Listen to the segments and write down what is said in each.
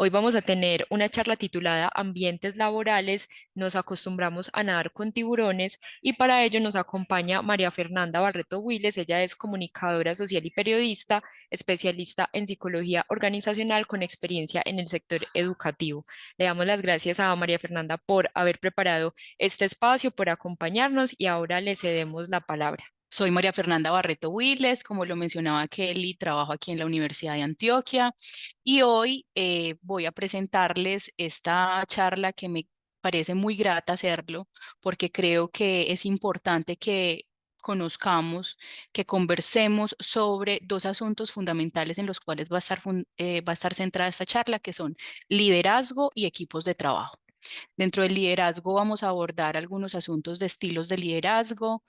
Hoy vamos a tener una charla titulada Ambientes laborales, nos acostumbramos a nadar con tiburones y para ello nos acompaña María Fernanda Barreto Wiles. Ella es comunicadora social y periodista, especialista en psicología organizacional con experiencia en el sector educativo. Le damos las gracias a María Fernanda por haber preparado este espacio, por acompañarnos y ahora le cedemos la palabra. Soy María Fernanda Barreto Wiles, como lo mencionaba Kelly, trabajo aquí en la Universidad de Antioquia y hoy voy a presentarles esta charla que me parece muy grata hacerlo porque creo que es importante que conozcamos, que conversemos sobre dos asuntos fundamentales en los cuales va a estar centrada esta charla, que son liderazgo y equipos de trabajo. Dentro del liderazgo vamos a abordar algunos asuntos de estilos de liderazgo.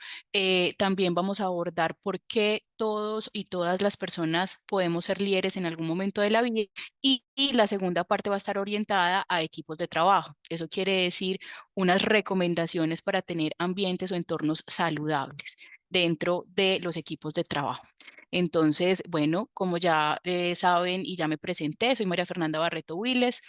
También vamos a abordar por qué todos y todas las personas podemos ser líderes en algún momento de la vida. Y la segunda parte va a estar orientada a equipos de trabajo. Eso quiere decir unas recomendaciones para tener ambientes o entornos saludables dentro de los equipos de trabajo. Entonces, bueno, como ya saben y ya me presenté, soy María Fernanda Barreto Wiles,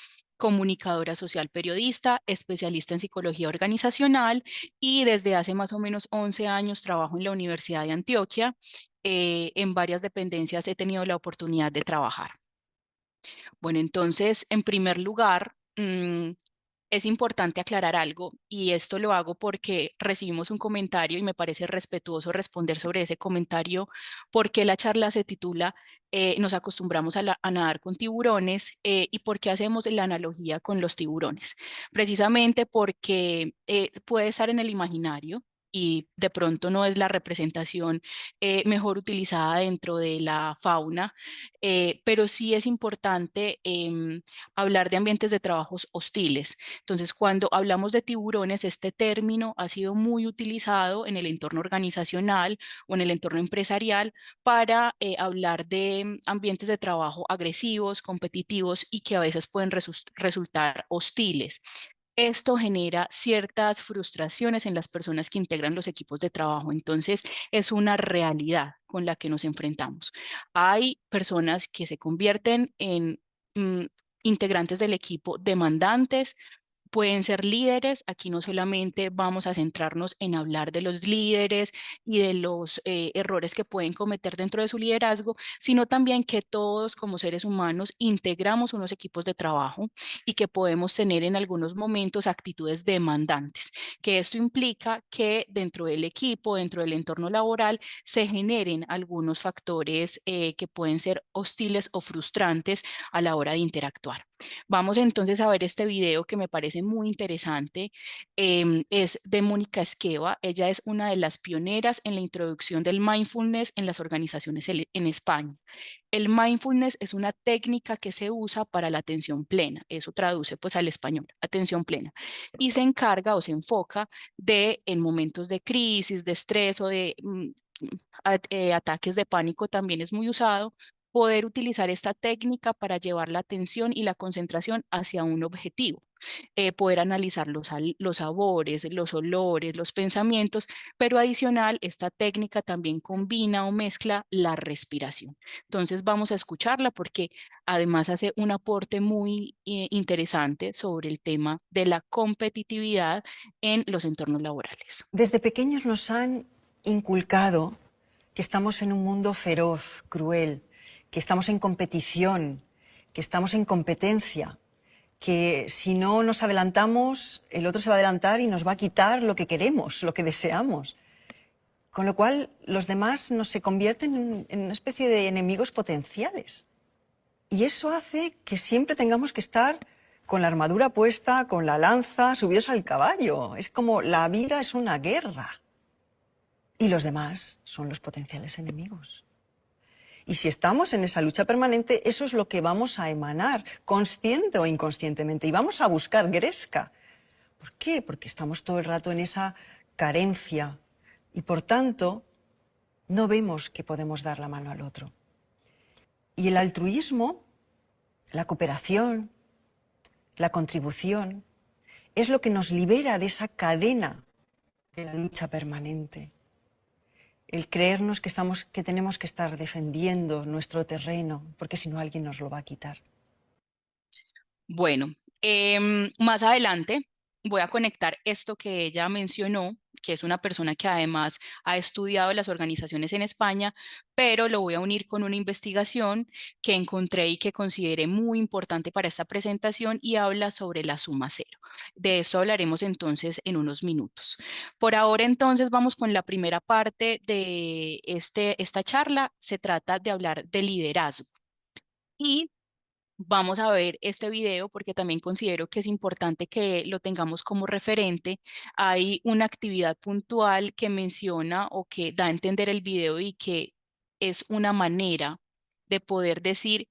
comunicadora social periodista, especialista en psicología organizacional y desde hace más o menos 11 años trabajo en la Universidad de Antioquia. En varias dependencias he tenido la oportunidad de trabajar. Bueno, entonces, en primer lugar, es importante aclarar algo y esto lo hago porque recibimos un comentario y me parece respetuoso responder sobre ese comentario porque la charla se titula Nos acostumbramos a nadar con tiburones y por qué hacemos la analogía con los tiburones. Precisamente porque puede estar en el imaginario y de pronto no es la representación mejor utilizada dentro de la fauna, pero sí es importante hablar de ambientes de trabajos hostiles. Entonces, cuando hablamos de tiburones, este término ha sido muy utilizado en el entorno organizacional o en el entorno empresarial para hablar de ambientes de trabajo agresivos, competitivos y que a veces pueden resultar hostiles. Esto genera ciertas frustraciones en las personas que integran los equipos de trabajo. Entonces, es una realidad con la que nos enfrentamos. Hay personas que se convierten en mm, integrantes del equipo demandantes, pueden ser líderes. Aquí no solamente vamos a centrarnos en hablar de los líderes y de los errores que pueden cometer dentro de su liderazgo, sino también que todos como seres humanos integramos unos equipos de trabajo y que podemos tener en algunos momentos actitudes demandantes, que esto implica que dentro del equipo, dentro del entorno laboral, se generen algunos factores que pueden ser hostiles o frustrantes a la hora de interactuar. Vamos entonces a ver este video que me parece muy interesante. Es de Mónica Esqueva. Ella es una de las pioneras en la introducción del mindfulness en las organizaciones en España. El mindfulness es una técnica que se usa para la atención plena. Eso traduce pues al español, atención plena. Y se encarga o se enfoca de en momentos de crisis, de estrés o de ataques de pánico también es muy usado, poder utilizar esta técnica para llevar la atención y la concentración hacia un objetivo. Poder analizar los sabores, los olores, los pensamientos, pero adicional, esta técnica también combina o mezcla la respiración. Entonces vamos a escucharla porque además hace un aporte muy interesante sobre el tema de la competitividad en los entornos laborales. Desde pequeños nos han inculcado que estamos en un mundo feroz, cruel, que estamos en competición, que estamos en competencia, que si no nos adelantamos, el otro se va a adelantar y nos va a quitar lo que queremos, lo que deseamos. Con lo cual, los demás nos se convierten en una especie de enemigos potenciales. Y eso hace que siempre tengamos que estar con la armadura puesta, con la lanza, subidos al caballo. Es como la vida es una guerra. Y los demás son los potenciales enemigos. Y si estamos en esa lucha permanente, eso es lo que vamos a emanar, consciente o inconscientemente. Y vamos a buscar gresca. ¿Por qué? Porque estamos todo el rato en esa carencia. Y por tanto, no vemos que podemos dar la mano al otro. Y el altruismo, la cooperación, la contribución, es lo que nos libera de esa cadena de la lucha permanente. El creernos que tenemos que estar defendiendo nuestro terreno, porque si no alguien nos lo va a quitar. Bueno, más adelante voy a conectar esto que ella mencionó, que es una persona que además ha estudiado las organizaciones en España, pero lo voy a unir con una investigación que encontré y que consideré muy importante para esta presentación y habla sobre la suma cero. De esto hablaremos entonces en unos minutos. Por ahora entonces vamos con la primera parte de esta charla. Se trata de hablar de liderazgo. Y vamos a ver este video porque también considero que es importante que lo tengamos como referente. Hay una actividad puntual que menciona o que da a entender el video y que es una manera de poder decir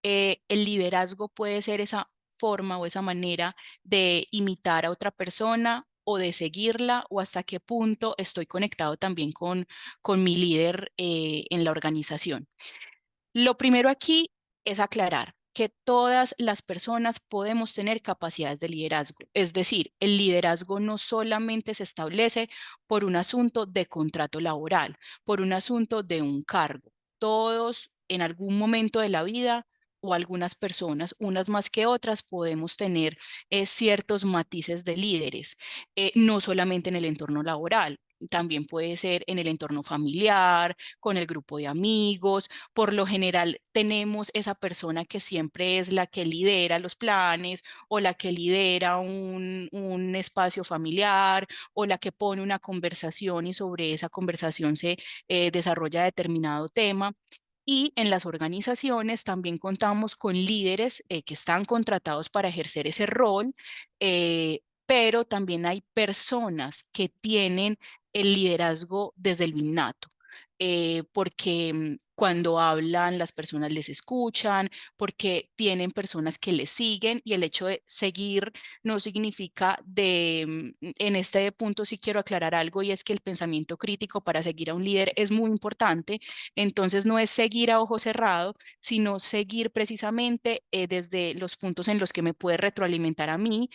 el liderazgo puede ser esa forma o esa manera de imitar a otra persona o de seguirla o hasta qué punto estoy conectado también con mi líder en la organización. Lo primero aquí es aclarar que todas las personas podemos tener capacidades de liderazgo. Es decir, el liderazgo no solamente se establece por un asunto de contrato laboral, por un asunto de un cargo. Todos en algún momento de la vida o algunas personas, unas más que otras, podemos tener ciertos matices de líderes, no solamente en el entorno laboral. También puede ser en el entorno familiar, con el grupo de amigos. Por lo general tenemos esa persona que siempre es la que lidera los planes o la que lidera un espacio familiar o la que pone una conversación y sobre esa conversación se desarrolla determinado tema. Y en las organizaciones también contamos con líderes que están contratados para ejercer ese rol, pero también hay personas que tienen el liderazgo desde el innato. Porque cuando hablan las personas les escuchan, porque tienen personas que les siguen y el hecho de seguir no significa en este punto sí quiero aclarar algo y es que el pensamiento crítico para seguir a un líder es muy importante, entonces no es seguir a ojo cerrado, sino seguir precisamente desde los puntos en los que me puede retroalimentar a mí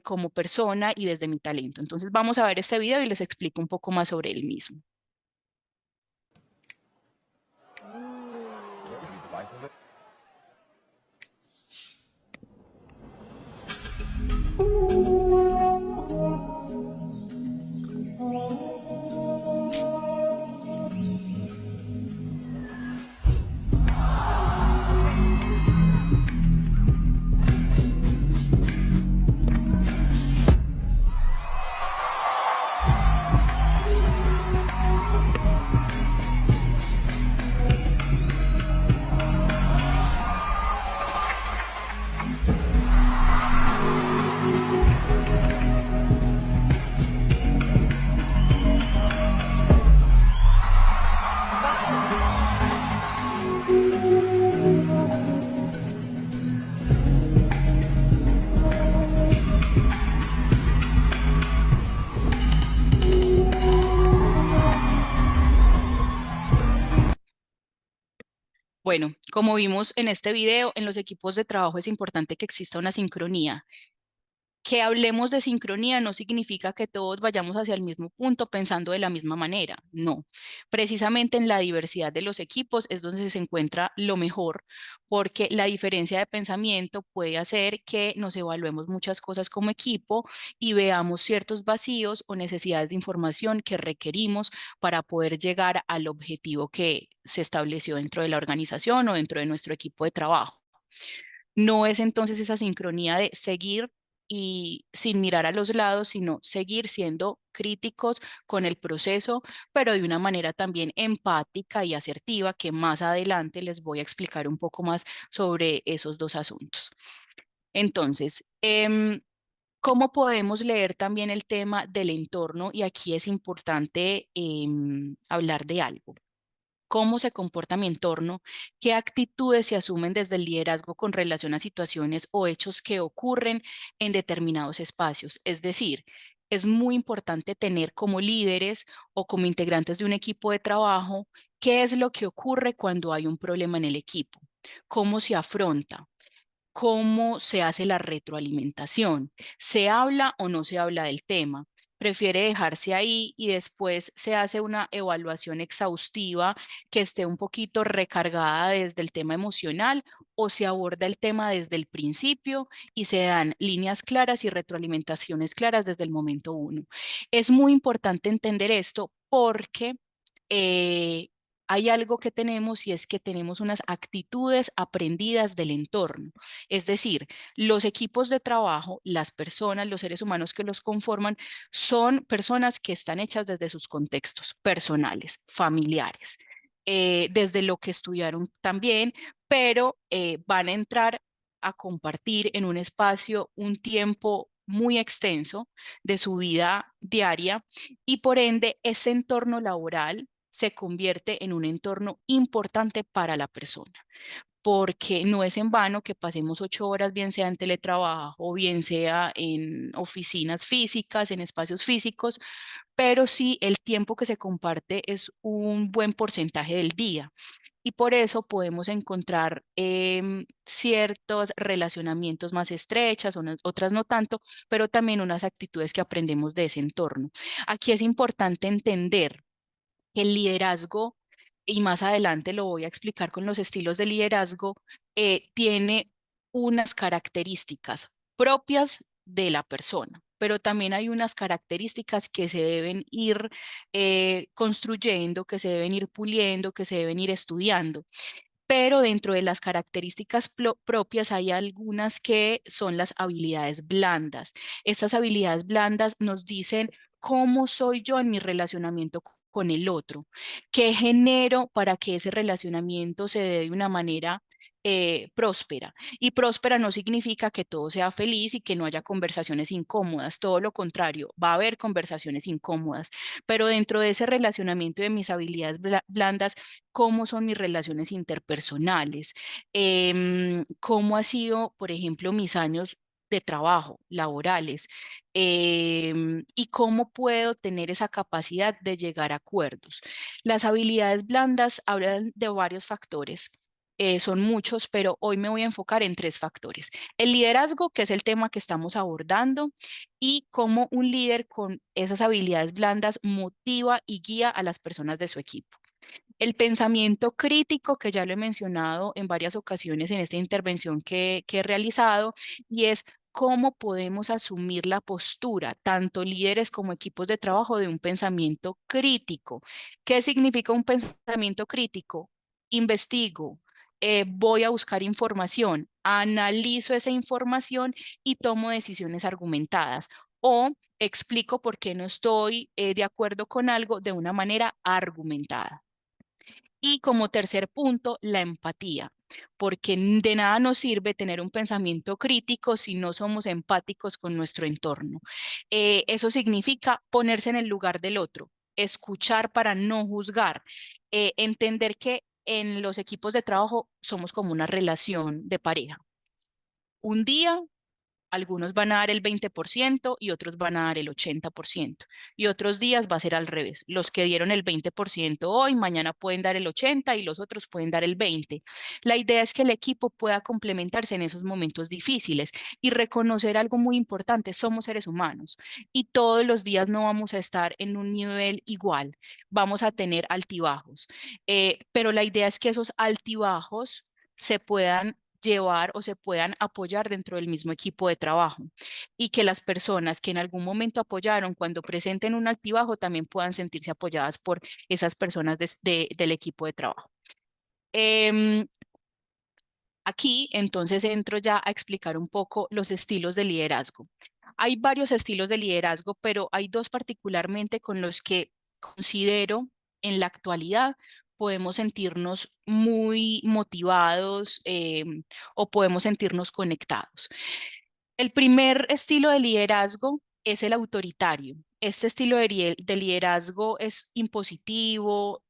como persona y desde mi talento. Entonces vamos a ver este video y les explico un poco más sobre él mismo. Bueno, como vimos en este video, en los equipos de trabajo es importante que exista una sincronía. Que hablemos de sincronía no significa que todos vayamos hacia el mismo punto pensando de la misma manera, no. Precisamente en la diversidad de los equipos es donde se encuentra lo mejor, porque la diferencia de pensamiento puede hacer que nos evaluemos muchas cosas como equipo y veamos ciertos vacíos o necesidades de información que requerimos para poder llegar al objetivo que se estableció dentro de la organización o dentro de nuestro equipo de trabajo. No es entonces esa sincronía de seguir y sin mirar a los lados, sino seguir siendo críticos con el proceso, pero de una manera también empática y asertiva, que más adelante les voy a explicar un poco más sobre esos dos asuntos. Entonces, ¿cómo podemos leer también el tema del entorno? Y aquí es importante hablar de algo. ¿Cómo se comporta mi entorno? ¿Qué actitudes se asumen desde el liderazgo con relación a situaciones o hechos que ocurren en determinados espacios? Es decir, es muy importante tener como líderes o como integrantes de un equipo de trabajo qué es lo que ocurre cuando hay un problema en el equipo, cómo se afronta, cómo se hace la retroalimentación. ¿Se habla o no se habla del tema? Prefiere dejarse ahí y después se hace una evaluación exhaustiva que esté un poquito recargada desde el tema emocional, o se aborda el tema desde el principio y se dan líneas claras y retroalimentaciones claras desde el momento uno. Es muy importante entender esto porque eh, hay algo que tenemos, y es que tenemos unas actitudes aprendidas del entorno. Es decir, los equipos de trabajo, las personas, los seres humanos que los conforman, son personas que están hechas desde sus contextos personales, familiares, desde lo que estudiaron también, pero van a entrar a compartir en un espacio un tiempo muy extenso de su vida diaria, y por ende ese entorno laboral se convierte en un entorno importante para la persona, porque no es en vano que pasemos 8 horas, bien sea en teletrabajo, bien sea en oficinas físicas, en espacios físicos, pero sí el tiempo que se comparte es un buen porcentaje del día. Y por eso podemos encontrar ciertos relacionamientos más estrechas, otras no tanto, pero también unas actitudes que aprendemos de ese entorno. Aquí es importante entender el liderazgo, y más adelante lo voy a explicar con los estilos de liderazgo, tiene unas características propias de la persona, pero también hay unas características que se deben ir construyendo, que se deben ir puliendo, que se deben ir estudiando. Pero dentro de las características propias hay algunas que son las habilidades blandas. Estas habilidades blandas nos dicen cómo soy yo en mi relacionamiento con el otro, qué genero para que ese relacionamiento se dé de una manera próspera. Y próspera no significa que todo sea feliz y que no haya conversaciones incómodas, todo lo contrario, va a haber conversaciones incómodas, pero dentro de ese relacionamiento de mis habilidades blandas, cómo son mis relaciones interpersonales, cómo ha sido, por ejemplo, mis años de trabajo, laborales, y cómo puedo tener esa capacidad de llegar a acuerdos. Las habilidades blandas hablan de varios factores. Son muchos, pero hoy me voy a enfocar en 3 factores. El liderazgo, que es el tema que estamos abordando, y cómo un líder con esas habilidades blandas motiva y guía a las personas de su equipo. El pensamiento crítico, que ya lo he mencionado en varias ocasiones en esta intervención que he realizado, y es cómo podemos asumir la postura, tanto líderes como equipos de trabajo, de un pensamiento crítico. ¿Qué significa un pensamiento crítico? Investigo, voy a buscar información, analizo esa información y tomo decisiones argumentadas, o explico por qué no estoy de acuerdo con algo de una manera argumentada. Y como tercer punto, la empatía, porque de nada nos sirve tener un pensamiento crítico si no somos empáticos con nuestro entorno. Eso significa ponerse en el lugar del otro, escuchar para no juzgar, entender que en los equipos de trabajo somos como una relación de pareja. Un día algunos van a dar el 20% y otros van a dar el 80%. Y otros días va a ser al revés. Los que dieron el 20% hoy, mañana pueden dar el 80% y los otros pueden dar el 20%. La idea es que el equipo pueda complementarse en esos momentos difíciles y reconocer algo muy importante: somos seres humanos y todos los días no vamos a estar en un nivel igual. Vamos a tener altibajos. Pero la idea es que esos altibajos se puedan llevar o se puedan apoyar dentro del mismo equipo de trabajo, y que las personas que en algún momento apoyaron, cuando presenten un altibajo, también puedan sentirse apoyadas por esas personas del equipo de trabajo. Aquí entonces entro ya a explicar un poco los estilos de liderazgo. Hay varios estilos de liderazgo, pero hay 2 particularmente con los que considero en la actualidad podemos sentirnos muy motivados, o podemos sentirnos conectados. El primer estilo de liderazgo es el autoritario. Este estilo de liderazgo es impositivo,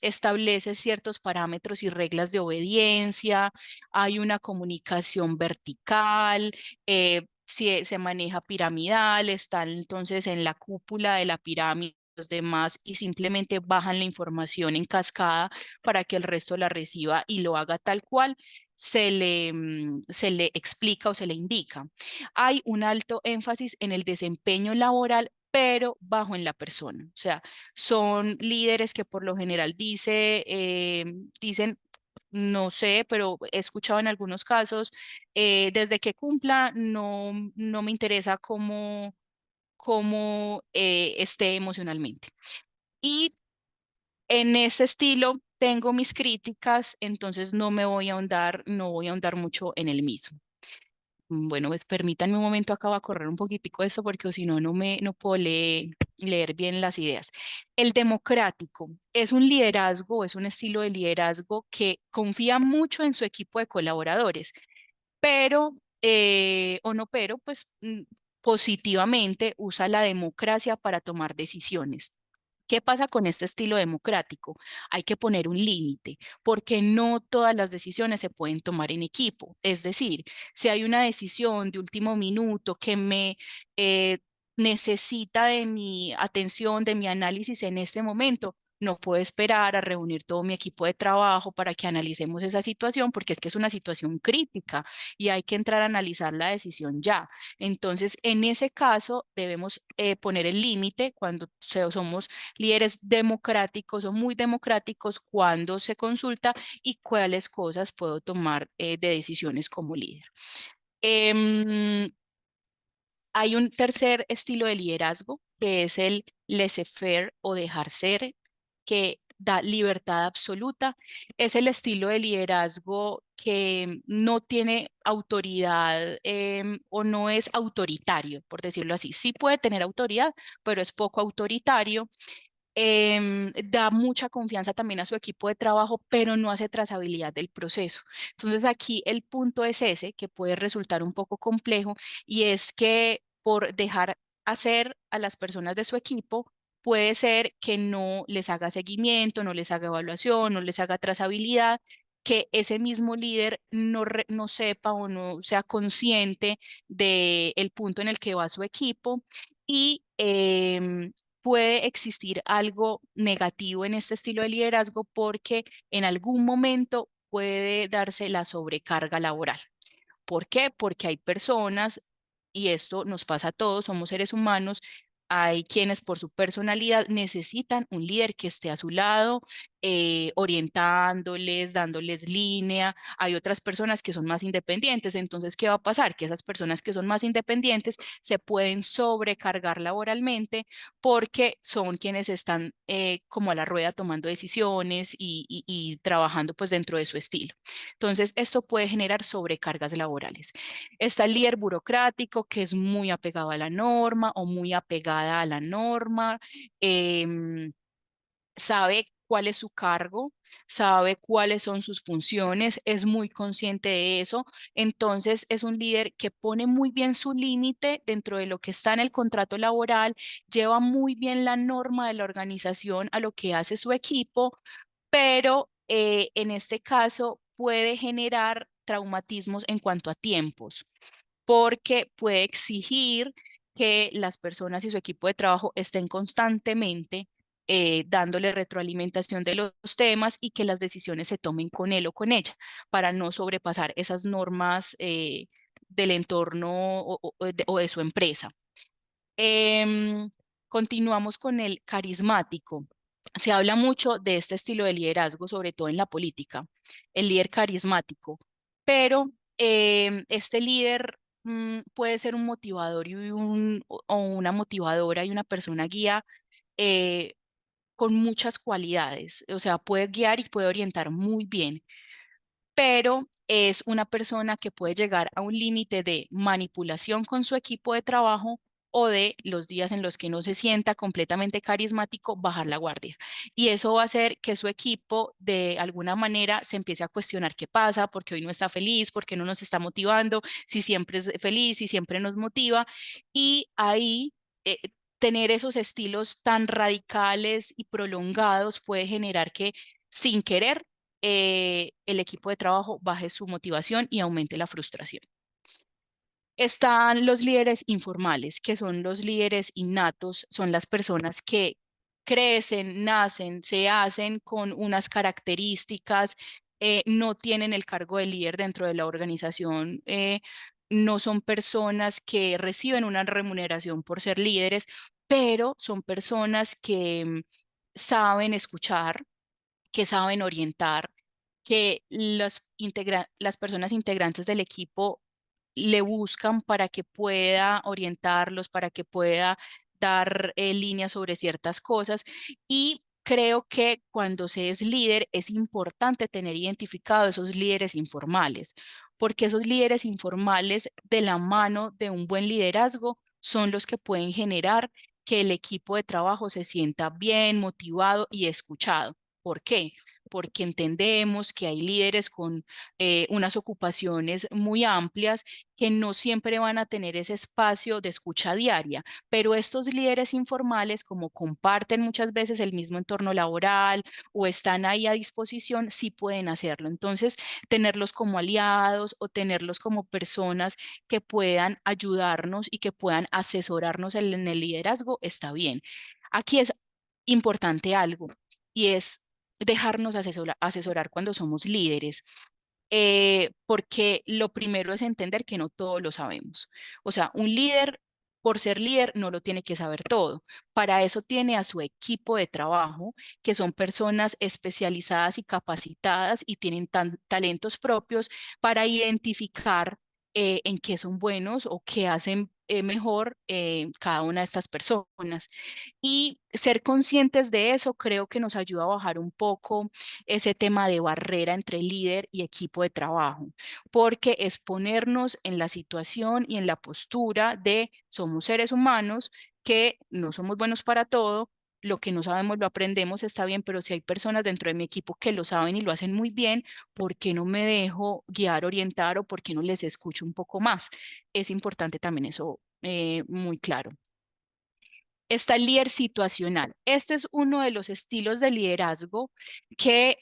establece ciertos parámetros y reglas de obediencia, hay una comunicación vertical, se maneja piramidal, está entonces en la cúpula de la pirámide demás y simplemente bajan la información en cascada para que el resto la reciba y lo haga tal cual se le explica o se le indica. Hay un alto énfasis en el desempeño laboral, pero bajo en la persona. O sea, son líderes que por lo general dicen, no sé, pero he escuchado en algunos casos, desde que cumpla, no me interesa cómo esté emocionalmente. Y en ese estilo tengo mis críticas, entonces no voy a ahondar mucho en el mismo. Bueno, pues permítanme un momento, acabo de correr un poquitico eso porque o si no, no puedo leer bien las ideas. El democrático es un liderazgo, es un estilo de liderazgo que confía mucho en su equipo de colaboradores, pero, o no, pero, pues positivamente usa la democracia para tomar decisiones. ¿Qué pasa con este estilo democrático? Hay que poner un límite, porque no todas las decisiones se pueden tomar en equipo. Es decir, si hay una decisión de último minuto que me necesita de mi atención, de mi análisis en este momento, no puedo esperar a reunir todo mi equipo de trabajo para que analicemos esa situación, porque es que es una situación crítica y hay que entrar a analizar la decisión ya. Entonces, en ese caso, debemos poner el límite cuando somos líderes democráticos o muy democráticos, cuando se consulta y cuáles cosas puedo tomar de decisiones como líder. Hay un tercer estilo de liderazgo que es el laissez-faire o dejar ser, que da libertad absoluta. Es el estilo de liderazgo que no tiene autoridad o no es autoritario, por decirlo así. Sí puede tener autoridad, pero es poco autoritario. Da mucha confianza también a su equipo de trabajo, pero no hace trazabilidad del proceso. Entonces aquí el punto es ese, que puede resultar un poco complejo, y es que por dejar hacer a las personas de su equipo, puede ser que no les haga seguimiento, no les haga evaluación, no les haga trazabilidad, que ese mismo líder no sepa o no sea consciente del punto en el que va su equipo y puede existir algo negativo en este estilo de liderazgo porque en algún momento puede darse la sobrecarga laboral. ¿Por qué? Porque hay personas, y esto nos pasa a todos, somos seres humanos, hay quienes por su personalidad necesitan un líder que esté a su lado, orientándoles, dándoles línea. Hay otras personas que son más independientes. Entonces, ¿qué va a pasar? Que esas personas que son más independientes se pueden sobrecargar laboralmente porque son quienes están como a la rueda tomando decisiones y trabajando pues dentro de su estilo. Entonces, esto puede generar sobrecargas laborales. Está el líder burocrático, que es muy apegado a la norma o muy apegada a la norma, sabe cuál es su cargo, sabe cuáles son sus funciones, es muy consciente de eso. Entonces, es un líder que pone muy bien su límite dentro de lo que está en el contrato laboral, lleva muy bien la norma de la organización a lo que hace su equipo, pero en este caso puede generar traumatismos en cuanto a tiempos, porque puede exigir que las personas y su equipo de trabajo estén constantemente dándole retroalimentación de los temas y que las decisiones se tomen con él o con ella para no sobrepasar esas normas del entorno o de su empresa. Em, Continuamos con el carismático. Se habla mucho de este estilo de liderazgo, sobre todo en la política, el líder carismático, pero este líder puede ser un motivador o una motivadora y una persona guía eh, con muchas cualidades, o sea, puede guiar y puede orientar muy bien, pero es una persona que puede llegar a un límite de manipulación con su equipo de trabajo o de los días en los que no se sienta completamente carismático, bajar la guardia. Y eso va a hacer que su equipo de alguna manera se empiece a cuestionar qué pasa, porque hoy no está feliz, porque no nos está motivando, si siempre es feliz, si siempre nos motiva. Y ahí tener esos estilos tan radicales y prolongados puede generar que sin querer el equipo de trabajo baje su motivación y aumente la frustración. Están los líderes informales, que son los líderes innatos, son las personas que crecen, nacen, se hacen con unas características, no tienen el cargo de líder dentro de la organización, no son personas que reciben una remuneración por ser líderes, pero son personas que saben escuchar, que saben orientar, que las personas integrantes del equipo le buscan para que pueda orientarlos, para que pueda dar líneas sobre ciertas cosas. Y creo que cuando se es líder es importante tener identificado esos líderes informales, porque esos líderes informales de la mano de un buen liderazgo son los que pueden generar que el equipo de trabajo se sienta bien, motivado y escuchado. ¿Por qué? Porque entendemos que hay líderes con unas ocupaciones muy amplias que no siempre van a tener ese espacio de escucha diaria, pero estos líderes informales, como comparten muchas veces el mismo entorno laboral o están ahí a disposición, sí pueden hacerlo. Entonces, tenerlos como aliados o tenerlos como personas que puedan ayudarnos y que puedan asesorarnos en el liderazgo está bien. Aquí es importante algo y es dejarnos asesorar cuando somos líderes, porque lo primero es entender que no todo lo sabemos. O sea, un líder, por ser líder, no lo tiene que saber todo. Para eso tiene a su equipo de trabajo, que son personas especializadas y capacitadas y tienen talentos propios para identificar en qué son buenos o qué hacen mejor cada una de estas personas. Y ser conscientes de eso creo que nos ayuda a bajar un poco ese tema de barrera entre líder y equipo de trabajo, porque es ponernos en la situación y en la postura de somos seres humanos que no somos buenos para todo. Lo que no sabemos lo aprendemos, está bien, pero si hay personas dentro de mi equipo que lo saben y lo hacen muy bien, ¿por qué no me dejo guiar, orientar o por qué no les escucho un poco más? Es importante también eso muy claro. Está el líder situacional. Este es uno de los estilos de liderazgo que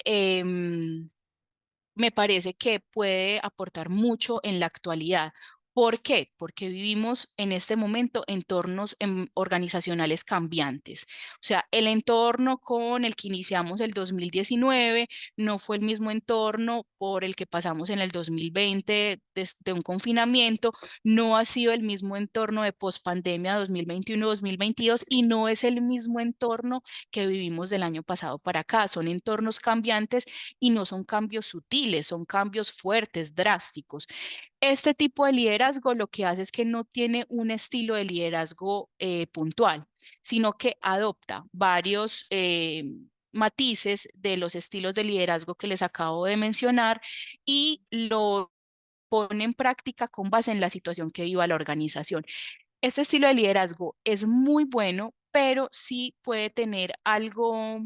me parece que puede aportar mucho en la actualidad. ¿Por qué? Porque vivimos en este momento entornos organizacionales cambiantes. O sea, el entorno con el que iniciamos el 2019 no fue el mismo entorno por el que pasamos en el 2020 desde un confinamiento, no ha sido el mismo entorno de pospandemia 2021-2022 y no es el mismo entorno que vivimos del año pasado para acá. Son entornos cambiantes y no son cambios sutiles, son cambios fuertes, drásticos. Este tipo de liderazgo lo que hace es que no tiene un estilo de liderazgo puntual, sino que adopta varios matices de los estilos de liderazgo que les acabo de mencionar y lo pone en práctica con base en la situación que viva la organización. Este estilo de liderazgo es muy bueno, pero sí puede tener algo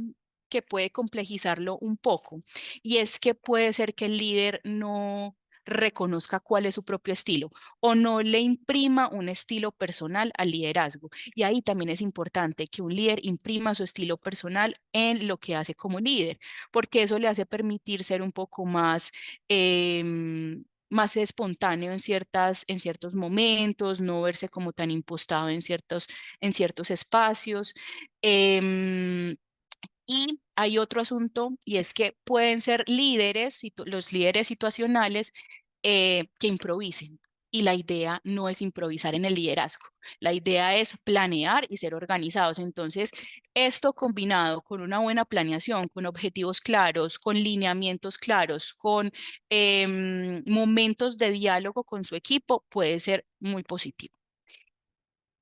que puede complejizarlo un poco, y es que puede ser que el líder no reconozca cuál es su propio estilo o no le imprima un estilo personal al liderazgo. Y ahí también es importante que un líder imprima su estilo personal en lo que hace como líder, porque eso le hace permitir ser un poco más más espontáneo en ciertos momentos, no verse como tan impostado en ciertos espacios. Em, y hay otro asunto y es que pueden ser líderes, los líderes situacionales que improvisen. Y la idea no es improvisar en el liderazgo, la idea es planear y ser organizados. Entonces, esto combinado con una buena planeación, con objetivos claros, con lineamientos claros, con momentos de diálogo con su equipo, puede ser muy positivo.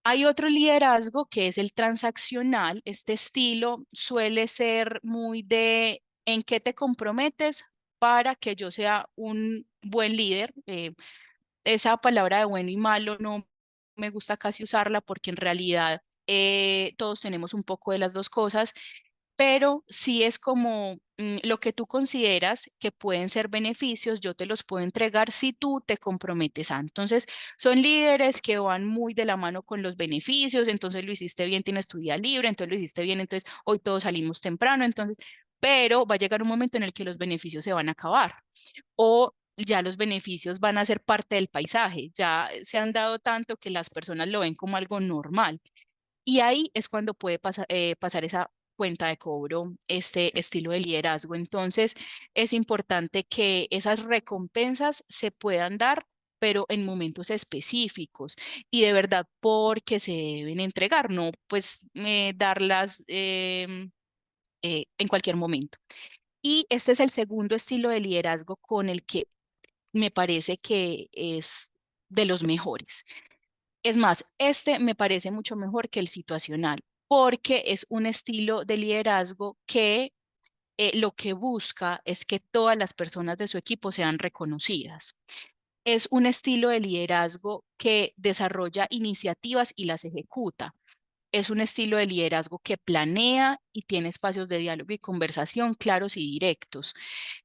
Hay otro liderazgo que es el transaccional. Este estilo suele ser muy de en qué te comprometes para que yo sea un buen líder. Esa palabra de bueno y malo no me gusta casi usarla porque en realidad todos tenemos un poco de las dos cosas, pero sí es como lo que tú consideras que pueden ser beneficios, yo te los puedo entregar si tú te comprometes a. Entonces, son líderes que van muy de la mano con los beneficios, entonces lo hiciste bien, tienes tu día libre, entonces lo hiciste bien, entonces hoy todos salimos temprano, entonces, pero va a llegar un momento en el que los beneficios se van a acabar o ya los beneficios van a ser parte del paisaje, ya se han dado tanto que las personas lo ven como algo normal. Y ahí es cuando puede pasar esa cuenta de cobro este estilo de liderazgo. Entonces, es importante que esas recompensas se puedan dar, pero en momentos específicos y de verdad porque se deben entregar, no pues darlas en cualquier momento. Y este es el segundo estilo de liderazgo con el que me parece que es de los mejores. Es más, este me parece mucho mejor que el situacional, porque es un estilo de liderazgo que lo que busca es que todas las personas de su equipo sean reconocidas. Es un estilo de liderazgo que desarrolla iniciativas y las ejecuta. Es un estilo de liderazgo que planea y tiene espacios de diálogo y conversación claros y directos.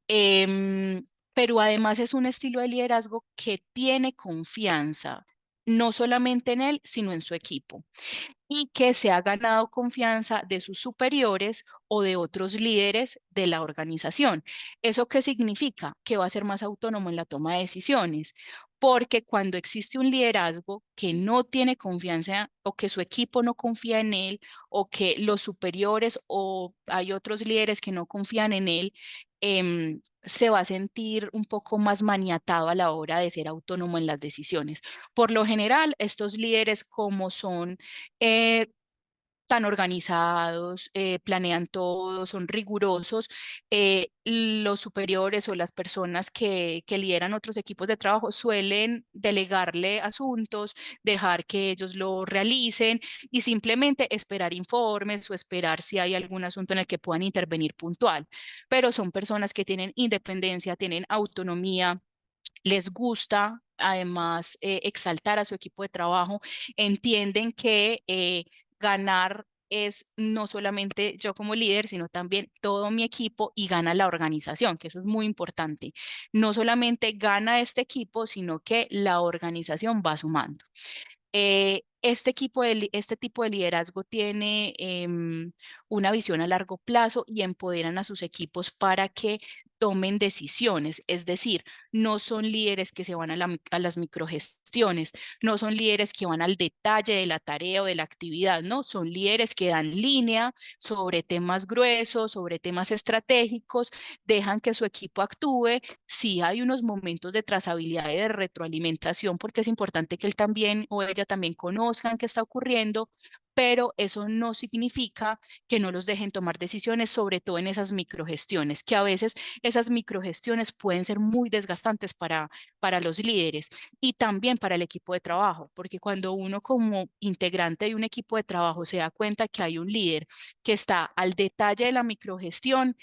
Em, pero además es un estilo de liderazgo que tiene confianza, no solamente en él, sino en su equipo y que se ha ganado confianza de sus superiores o de otros líderes de la organización. ¿Eso qué significa? Que va a ser más autónomo en la toma de decisiones, porque cuando existe un liderazgo que no tiene confianza o que su equipo no confía en él o que los superiores o hay otros líderes que no confían en él, se va a sentir un poco más maniatado a la hora de ser autónomo en las decisiones. Por lo general, estos líderes como son eh, tan organizados, planean todo, son rigurosos, los superiores o las personas que lideran otros equipos de trabajo suelen delegarle asuntos, dejar que ellos lo realicen y simplemente esperar informes o esperar si hay algún asunto en el que puedan intervenir puntual. Pero son personas que tienen independencia, tienen autonomía, les gusta además exaltar a su equipo de trabajo, entienden que ganar es no solamente yo como líder, sino también todo mi equipo y gana la organización, que eso es muy importante. No solamente gana este equipo, sino que la organización va sumando. Este tipo de liderazgo tiene una visión a largo plazo y empoderan a sus equipos para que tomen decisiones, es decir, no son líderes que se van a las microgestiones, no son líderes que van al detalle de la tarea o de la actividad, no, son líderes que dan línea sobre temas gruesos, sobre temas estratégicos, dejan que su equipo actúe. Sí hay unos momentos de trazabilidad y de retroalimentación porque es importante que él también o ella también conozcan qué está ocurriendo, pero eso no significa que no los dejen tomar decisiones, sobre todo en esas microgestiones, que a veces esas microgestiones pueden ser muy desgastantes para los líderes y también para el equipo de trabajo, porque cuando uno como integrante de un equipo de trabajo se da cuenta que hay un líder que está al detalle de la microgestión,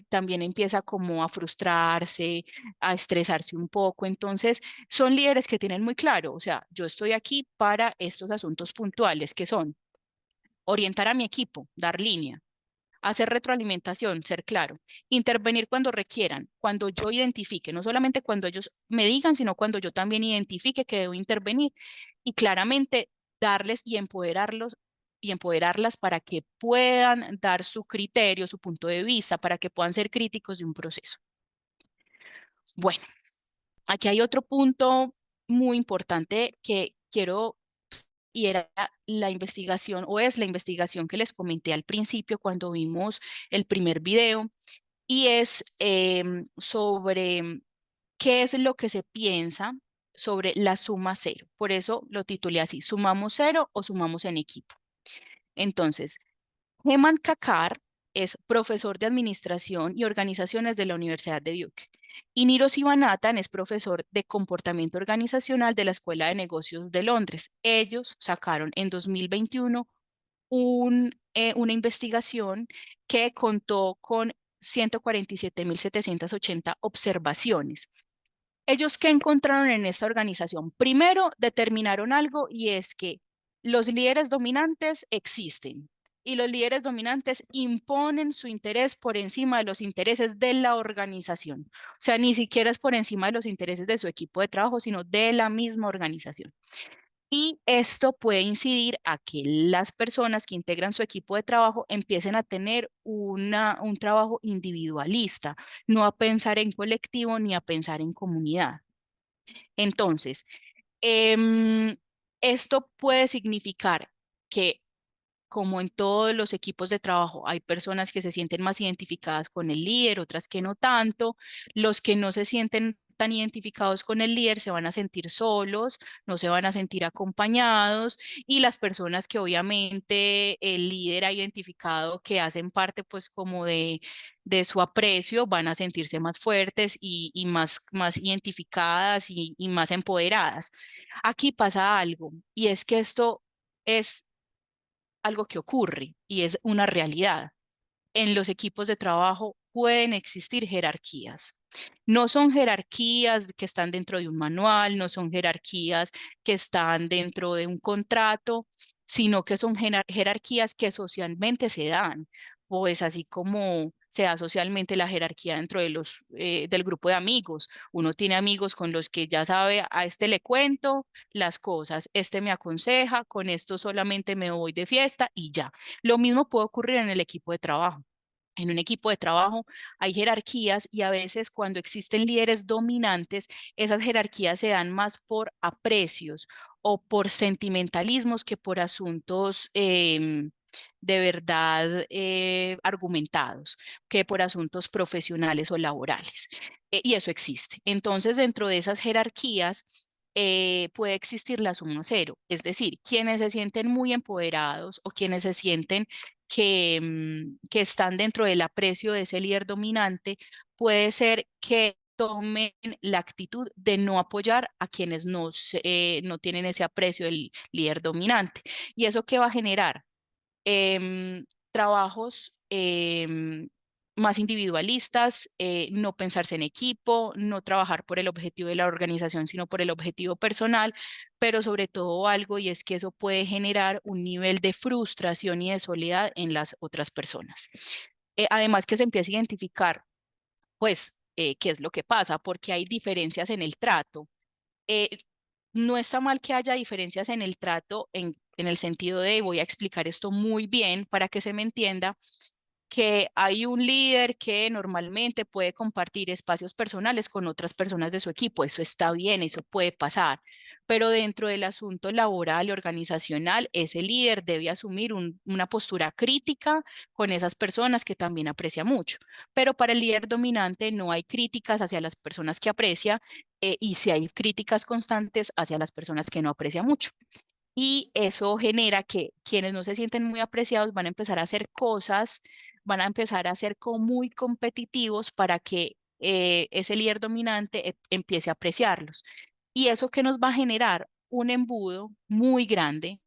también empieza como a frustrarse, a estresarse un poco. Entonces, son líderes que tienen muy claro, o sea, yo estoy aquí para estos asuntos puntuales que son orientar a mi equipo, dar línea, hacer retroalimentación, ser claro, intervenir cuando requieran, cuando yo identifique, no solamente cuando ellos me digan, sino cuando yo también identifique que debo intervenir y claramente darles y empoderarlas para que puedan dar su criterio, su punto de vista, para que puedan ser críticos de un proceso. Bueno, aquí hay otro punto muy importante que quiero y era la investigación o es la investigación que les comenté al principio cuando vimos el primer video y es sobre qué es lo que se piensa sobre la suma cero. Por eso lo titulé así, ¿sumamos cero o sumamos en equipo? Entonces, Heman Kakar es profesor de Administración y Organizaciones de la Universidad de Duke. Y Niro Sivanathan es profesor de Comportamiento Organizacional de la Escuela de Negocios de Londres. Ellos sacaron en 2021 una investigación que contó con 147.780 observaciones. ¿Ellos qué encontraron en esta organización? Primero, determinaron algo y es que los líderes dominantes existen y los líderes dominantes imponen su interés por encima de los intereses de la organización. O sea, ni siquiera es por encima de los intereses de su equipo de trabajo, sino de la misma organización. Y esto puede incidir a que las personas que integran su equipo de trabajo empiecen a tener un trabajo individualista, no a pensar en colectivo ni a pensar en comunidad. Entonces, esto puede significar que como en todos los equipos de trabajo, hay personas que se sienten más identificadas con el líder, otras que no tanto. Los que no se sienten tan identificados con el líder se van a sentir solos, no se van a sentir acompañados, y las personas que obviamente el líder ha identificado que hacen parte pues como de su aprecio van a sentirse más fuertes y más identificadas y más empoderadas. Aquí pasa algo, y es que esto es algo que ocurre y es una realidad. En los equipos de trabajo pueden existir jerarquías. No son jerarquías que están dentro de un manual, no son jerarquías que están dentro de un contrato, sino que son jerarquías que socialmente se dan, pues así como se da socialmente la jerarquía dentro de del grupo de amigos. Uno tiene amigos con los que ya sabe, a este le cuento las cosas, este me aconseja, con esto solamente me voy de fiesta y ya. Lo mismo puede ocurrir en el equipo de trabajo. En un equipo de trabajo hay jerarquías y a veces cuando existen líderes dominantes, esas jerarquías se dan más por aprecios o por sentimentalismos que por asuntos de verdad argumentados, que por asuntos profesionales o laborales. Y eso existe. Entonces, dentro de esas jerarquías, puede existir la suma cero, es decir, quienes se sienten muy empoderados o quienes se sienten que están dentro del aprecio de ese líder dominante, puede ser que tomen la actitud de no apoyar a quienes no tienen ese aprecio del líder dominante. ¿Y eso qué va a generar? Trabajos más individualistas, no pensarse en equipo, no trabajar por el objetivo de la organización, sino por el objetivo personal, pero sobre todo algo, y es que eso puede generar un nivel de frustración y de soledad en las otras personas. Además que se empieza a identificar, pues, qué es lo que pasa, porque hay diferencias en el trato. eh, no está mal que haya diferencias en el trato en el sentido de, voy a explicar esto muy bien para que se me entienda, que hay un líder que normalmente puede compartir espacios personales con otras personas de su equipo. Eso está bien, eso puede pasar. Pero dentro del asunto laboral y organizacional, ese líder debe asumir una postura crítica con esas personas que también aprecia mucho. Pero para el líder dominante no hay críticas hacia las personas que aprecia, y si hay críticas constantes hacia las personas que no aprecia mucho. Y eso genera que quienes no se sienten muy apreciados van a empezar a hacer cosas, van a empezar a ser como muy competitivos para que ese líder dominante empiece a apreciarlos. Y eso que nos va a generar un embudo muy grande,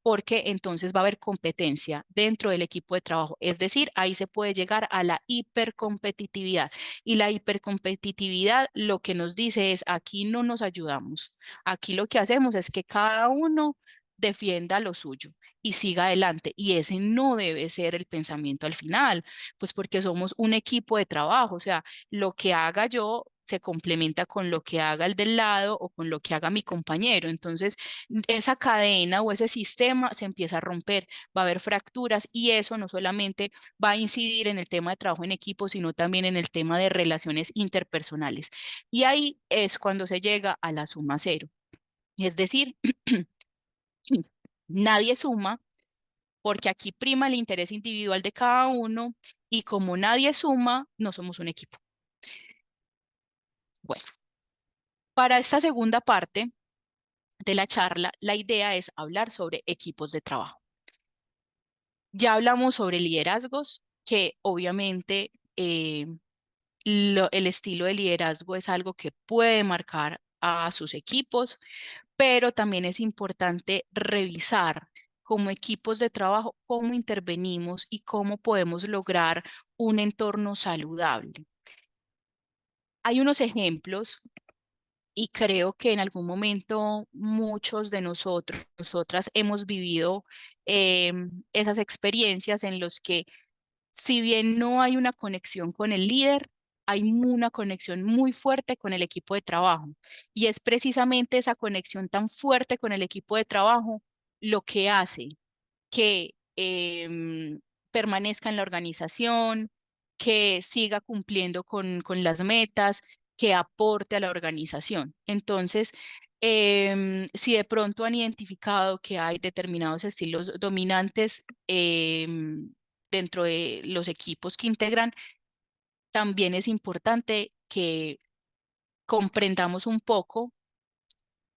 porque entonces va a haber competencia dentro del equipo de trabajo. Es decir, ahí se puede llegar a la hipercompetitividad. Y la hipercompetitividad lo que nos dice es, aquí no nos ayudamos. Aquí lo que hacemos es que cada uno defienda lo suyo y siga adelante. Y ese no debe ser el pensamiento al final, pues porque somos un equipo de trabajo. O sea, lo que haga yo se complementa con lo que haga el del lado o con lo que haga mi compañero. Entonces, esa cadena o ese sistema se empieza a romper, va a haber fracturas, y eso no solamente va a incidir en el tema de trabajo en equipo, sino también en el tema de relaciones interpersonales. Y ahí es cuando se llega a la suma cero. Es decir, nadie suma porque aquí prima el interés individual de cada uno, y como nadie suma, no somos un equipo. Bueno, para esta segunda parte de la charla, la idea es hablar sobre equipos de trabajo. Ya hablamos sobre liderazgos, que obviamente el estilo de liderazgo es algo que puede marcar a sus equipos, pero también es importante revisar como equipos de trabajo cómo intervenimos y cómo podemos lograr un entorno saludable. Hay unos ejemplos y creo que en algún momento muchos de nosotras hemos vivido esas experiencias en los que, si bien no hay una conexión con el líder, hay una conexión muy fuerte con el equipo de trabajo. Y es precisamente esa conexión tan fuerte con el equipo de trabajo lo que hace que permanezca en la organización, que siga cumpliendo con las metas, que aporte a la organización. Entonces, Si de pronto han identificado que hay determinados estilos dominantes dentro de los equipos que integran, también es importante que comprendamos un poco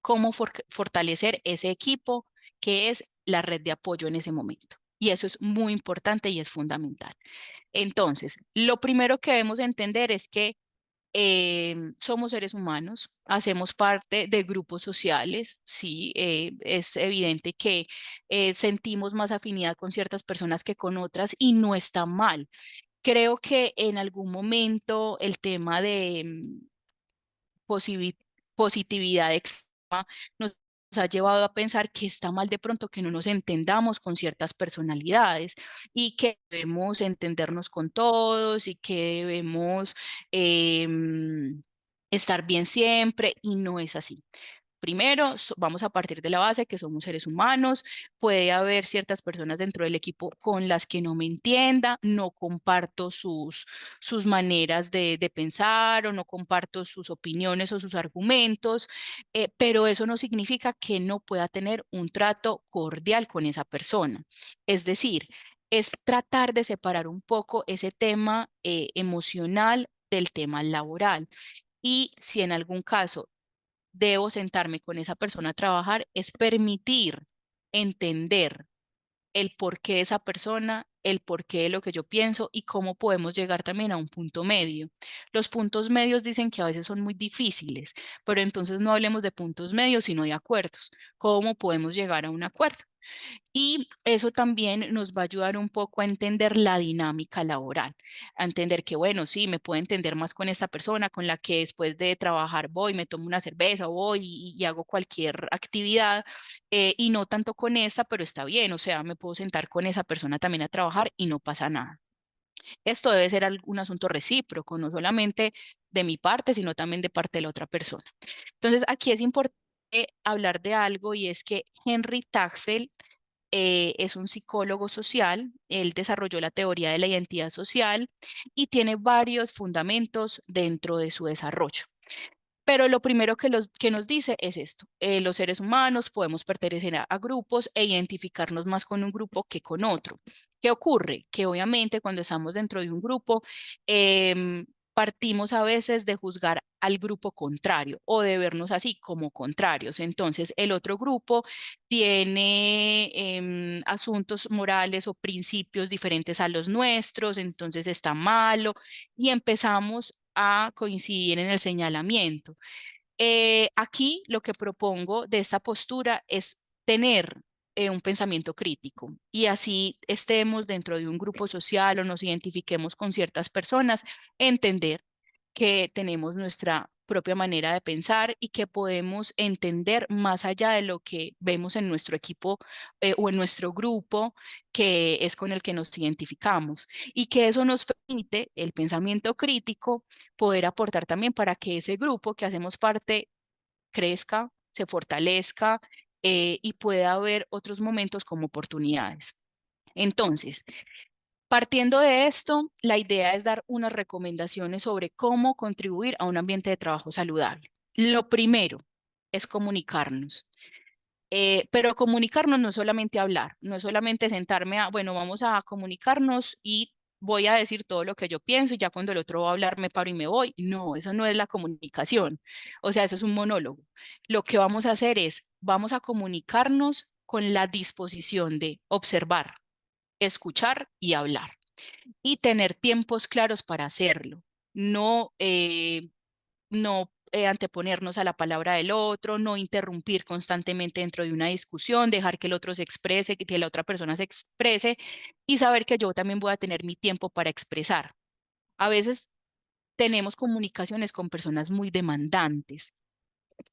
cómo fortalecer ese equipo, que es la red de apoyo en ese momento. Y eso es muy importante y es fundamental. Entonces, lo primero que debemos entender es que somos seres humanos, hacemos parte de grupos sociales, sí, es evidente que sentimos más afinidad con ciertas personas que con otras y no está mal. Creo que en algún momento el tema de posibi- positividad extrema nos ha llevado a pensar que está mal de pronto que no nos entendamos con ciertas personalidades y que debemos entendernos con todos y que debemos estar bien siempre y no es así. Primero, vamos a partir de la base que somos seres humanos. Puede haber ciertas personas dentro del equipo con las que no me entienda, no comparto sus maneras de pensar o no comparto sus opiniones o sus argumentos, pero eso no significa que no pueda tener un trato cordial con esa persona. Es decir, es tratar de separar un poco ese tema emocional del tema laboral. Y si en algún caso debo sentarme con esa persona a trabajar, es permitir entender el porqué de esa persona, el porqué de lo que yo pienso y cómo podemos llegar también a un punto medio. Los puntos medios dicen que a veces son muy difíciles, pero entonces no hablemos de puntos medios, sino de acuerdos. ¿Cómo podemos llegar a un acuerdo? Y eso también nos va a ayudar un poco a entender la dinámica laboral, a entender que, bueno, sí, me puedo entender más con esa persona con la que después de trabajar voy, me tomo una cerveza, voy y hago cualquier actividad, y no tanto con esa, pero está bien, o sea, me puedo sentar con esa persona también a trabajar y no pasa nada. Esto debe ser un asunto recíproco, no solamente de mi parte, sino también de parte de la otra persona. Entonces, aquí es importante hablar de algo y es que Henry Tagfeld es un psicólogo social, él desarrolló la teoría de la identidad social y tiene varios fundamentos dentro de su desarrollo. Pero lo primero que nos dice es esto, los seres humanos podemos pertenecer a grupos e identificarnos más con un grupo que con otro. ¿Qué ocurre? Que obviamente cuando estamos dentro de un grupo, partimos a veces de juzgar al grupo contrario o de vernos así como contrarios. Entonces, el otro grupo tiene asuntos morales o principios diferentes a los nuestros, entonces está malo y empezamos a coincidir en el señalamiento. Aquí lo que propongo de esta postura es tener un pensamiento crítico y así estemos dentro de un grupo social o nos identifiquemos con ciertas personas, entender que tenemos nuestra propia manera de pensar y que podemos entender más allá de lo que vemos en nuestro equipo o en nuestro grupo que es con el que nos identificamos y que eso nos permite el pensamiento crítico poder aportar también para que ese grupo que hacemos parte crezca, se fortalezca y pueda haber otros momentos como oportunidades. Entonces, partiendo de esto, la idea es dar unas recomendaciones sobre cómo contribuir a un ambiente de trabajo saludable. Lo primero es comunicarnos. Pero comunicarnos no es solamente hablar, no es solamente sentarme a, bueno, vamos a comunicarnos y voy a decir todo lo que yo pienso y ya cuando el otro va a hablar me paro y me voy. No, eso no es la comunicación. O sea, eso es un monólogo. Lo que vamos a hacer es, vamos a comunicarnos con la disposición de observar, escuchar y hablar y tener tiempos claros para hacerlo. No, no anteponernos a la palabra del otro, no interrumpir constantemente dentro de una discusión, dejar que el otro se exprese, que la otra persona se exprese y saber que yo también voy a tener mi tiempo para expresar. A veces tenemos comunicaciones con personas muy demandantes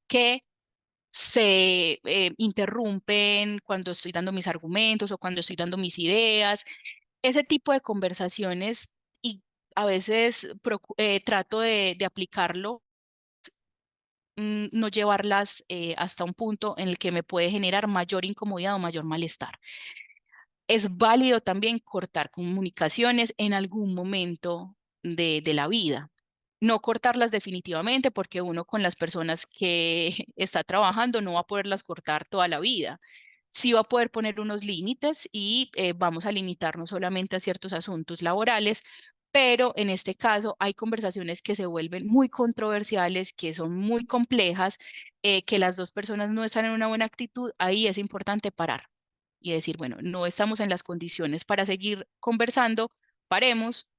que se interrumpen cuando estoy dando mis argumentos o cuando estoy dando mis ideas. Ese tipo de conversaciones y a veces trato de aplicarlo, no llevarlas hasta un punto en el que me puede generar mayor incomodidad o mayor malestar. Es válido también cortar comunicaciones en algún momento de la vida. No cortarlas definitivamente, porque uno con las personas que está trabajando no va a poderlas cortar toda la vida. Sí va a poder poner unos límites y vamos a limitarnos solamente a ciertos asuntos laborales, pero en este caso hay conversaciones que se vuelven muy controversiales, que son muy complejas, que las dos personas no están en una buena actitud. Ahí es importante parar y decir, bueno, no estamos en las condiciones para seguir conversando, paremos,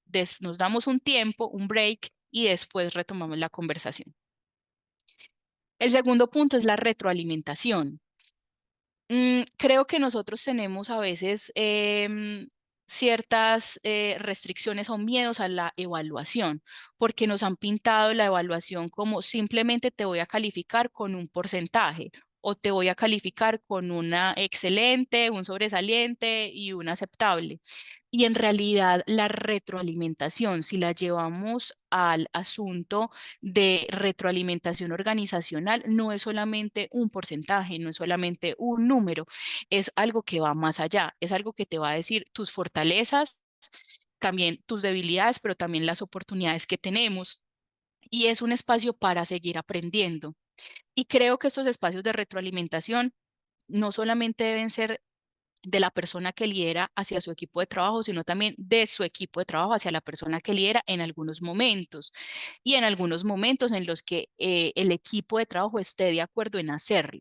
nos damos un tiempo, un break y después retomamos la conversación. El segundo punto es la retroalimentación. Creo que nosotros tenemos a veces ciertas restricciones o miedos a la evaluación, porque nos han pintado la evaluación como simplemente te voy a calificar con un porcentaje o te voy a calificar con una excelente, un sobresaliente y un aceptable. Y en realidad la retroalimentación, si la llevamos al asunto de retroalimentación organizacional, no es solamente un porcentaje, no es solamente un número, es algo que va más allá, es algo que te va a decir tus fortalezas, también tus debilidades, pero también las oportunidades que tenemos. Y es un espacio para seguir aprendiendo. Y creo que estos espacios de retroalimentación no solamente deben ser de la persona que lidera hacia su equipo de trabajo, sino también de su equipo de trabajo hacia la persona que lidera en algunos momentos y en algunos momentos en los que el equipo de trabajo esté de acuerdo en hacerlo.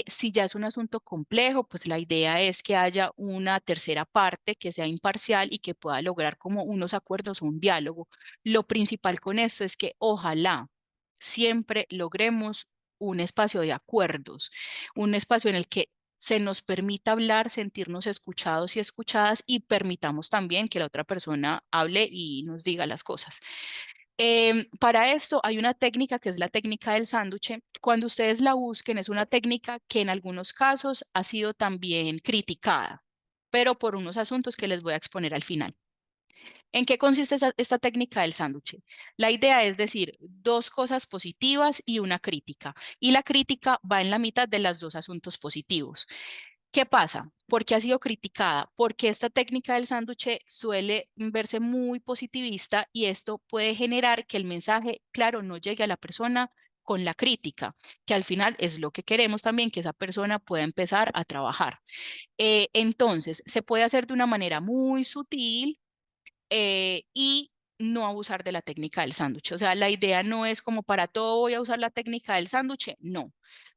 Si ya es un asunto complejo, pues la idea es que haya una tercera parte que sea imparcial y que pueda lograr como unos acuerdos o un diálogo. Lo principal con esto es que ojalá siempre logremos un espacio de acuerdos, un espacio en el que se nos permita hablar, sentirnos escuchados y escuchadas y permitamos también que la otra persona hable y nos diga las cosas. Para esto hay una técnica que es la técnica del sándwich. Cuando ustedes la busquen, es una técnica que en algunos casos ha sido también criticada, pero por unos asuntos que les voy a exponer al final. ¿En qué consiste esta técnica del sándwich? La idea es decir dos cosas positivas y una crítica, y la crítica va en la mitad de los dos asuntos positivos. ¿Qué pasa? Porque ha sido criticada, porque esta técnica del sándwich suele verse muy positivista y esto puede generar que el mensaje, claro, no llegue a la persona con la crítica, que al final es lo que queremos también, que esa persona pueda empezar a trabajar. Entonces, se puede hacer de una manera muy sutil y no abusar de la técnica del sándwich. O sea, la idea no es como para todo voy a usar la técnica del sándwich, no,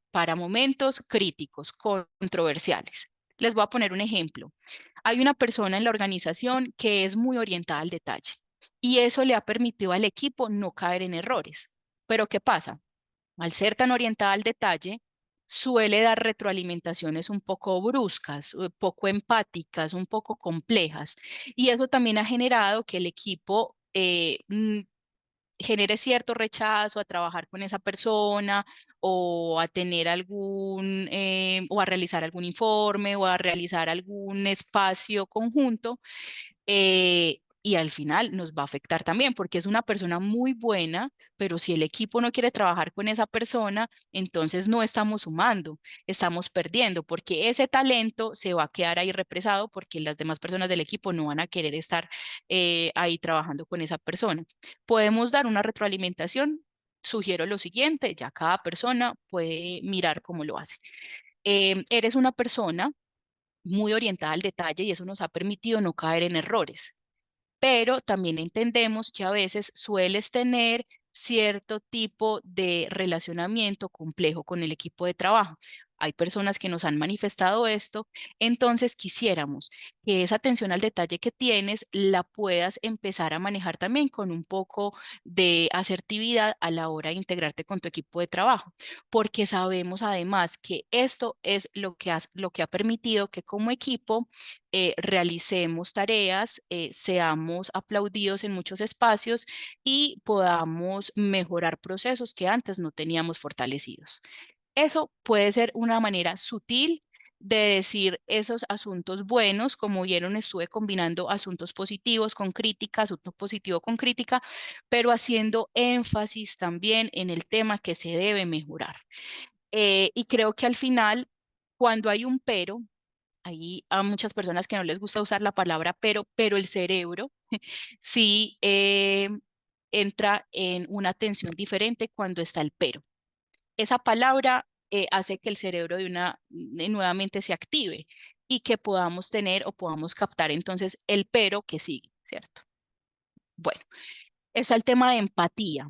para momentos críticos, controversiales. Les voy a poner un ejemplo. Hay una persona en la organización que es muy orientada al detalle y eso le ha permitido al equipo no caer en errores. Pero ¿qué pasa? Al ser tan orientada al detalle, suele dar retroalimentaciones un poco bruscas, poco empáticas, un poco complejas. Y eso también ha generado que el equipo genere cierto rechazo a trabajar con esa persona o a tener o a realizar algún informe o a realizar algún espacio conjunto, y al final nos va a afectar también porque es una persona muy buena, pero si el equipo no quiere trabajar con esa persona, entonces no estamos sumando, estamos perdiendo porque ese talento se va a quedar ahí represado porque las demás personas del equipo no van a querer estar ahí trabajando con esa persona. Podemos dar una retroalimentación. Sugiero lo siguiente, ya cada persona puede mirar cómo lo hace. Eres una persona muy orientada al detalle y eso nos ha permitido no caer en errores, pero también entendemos que a veces sueles tener cierto tipo de relacionamiento complejo con el equipo de trabajo. Hay personas que nos han manifestado esto, entonces quisiéramos que esa atención al detalle que tienes la puedas empezar a manejar también con un poco de asertividad a la hora de integrarte con tu equipo de trabajo, porque sabemos además que esto es lo que ha permitido que como equipo realicemos tareas, seamos aplaudidos en muchos espacios y podamos mejorar procesos que antes no teníamos fortalecidos. Eso puede ser una manera sutil de decir esos asuntos buenos, como vieron, estuve combinando asuntos positivos con crítica, asunto positivo con crítica, pero haciendo énfasis también en el tema que se debe mejorar. Y creo que al final, cuando hay un pero, hay a muchas personas que no les gusta usar la palabra pero el cerebro sí entra en una tensión diferente cuando está el pero. Esa palabra hace que el cerebro nuevamente se active y que podamos tener o podamos captar entonces el pero que sigue, ¿cierto? Bueno, está el tema de empatía,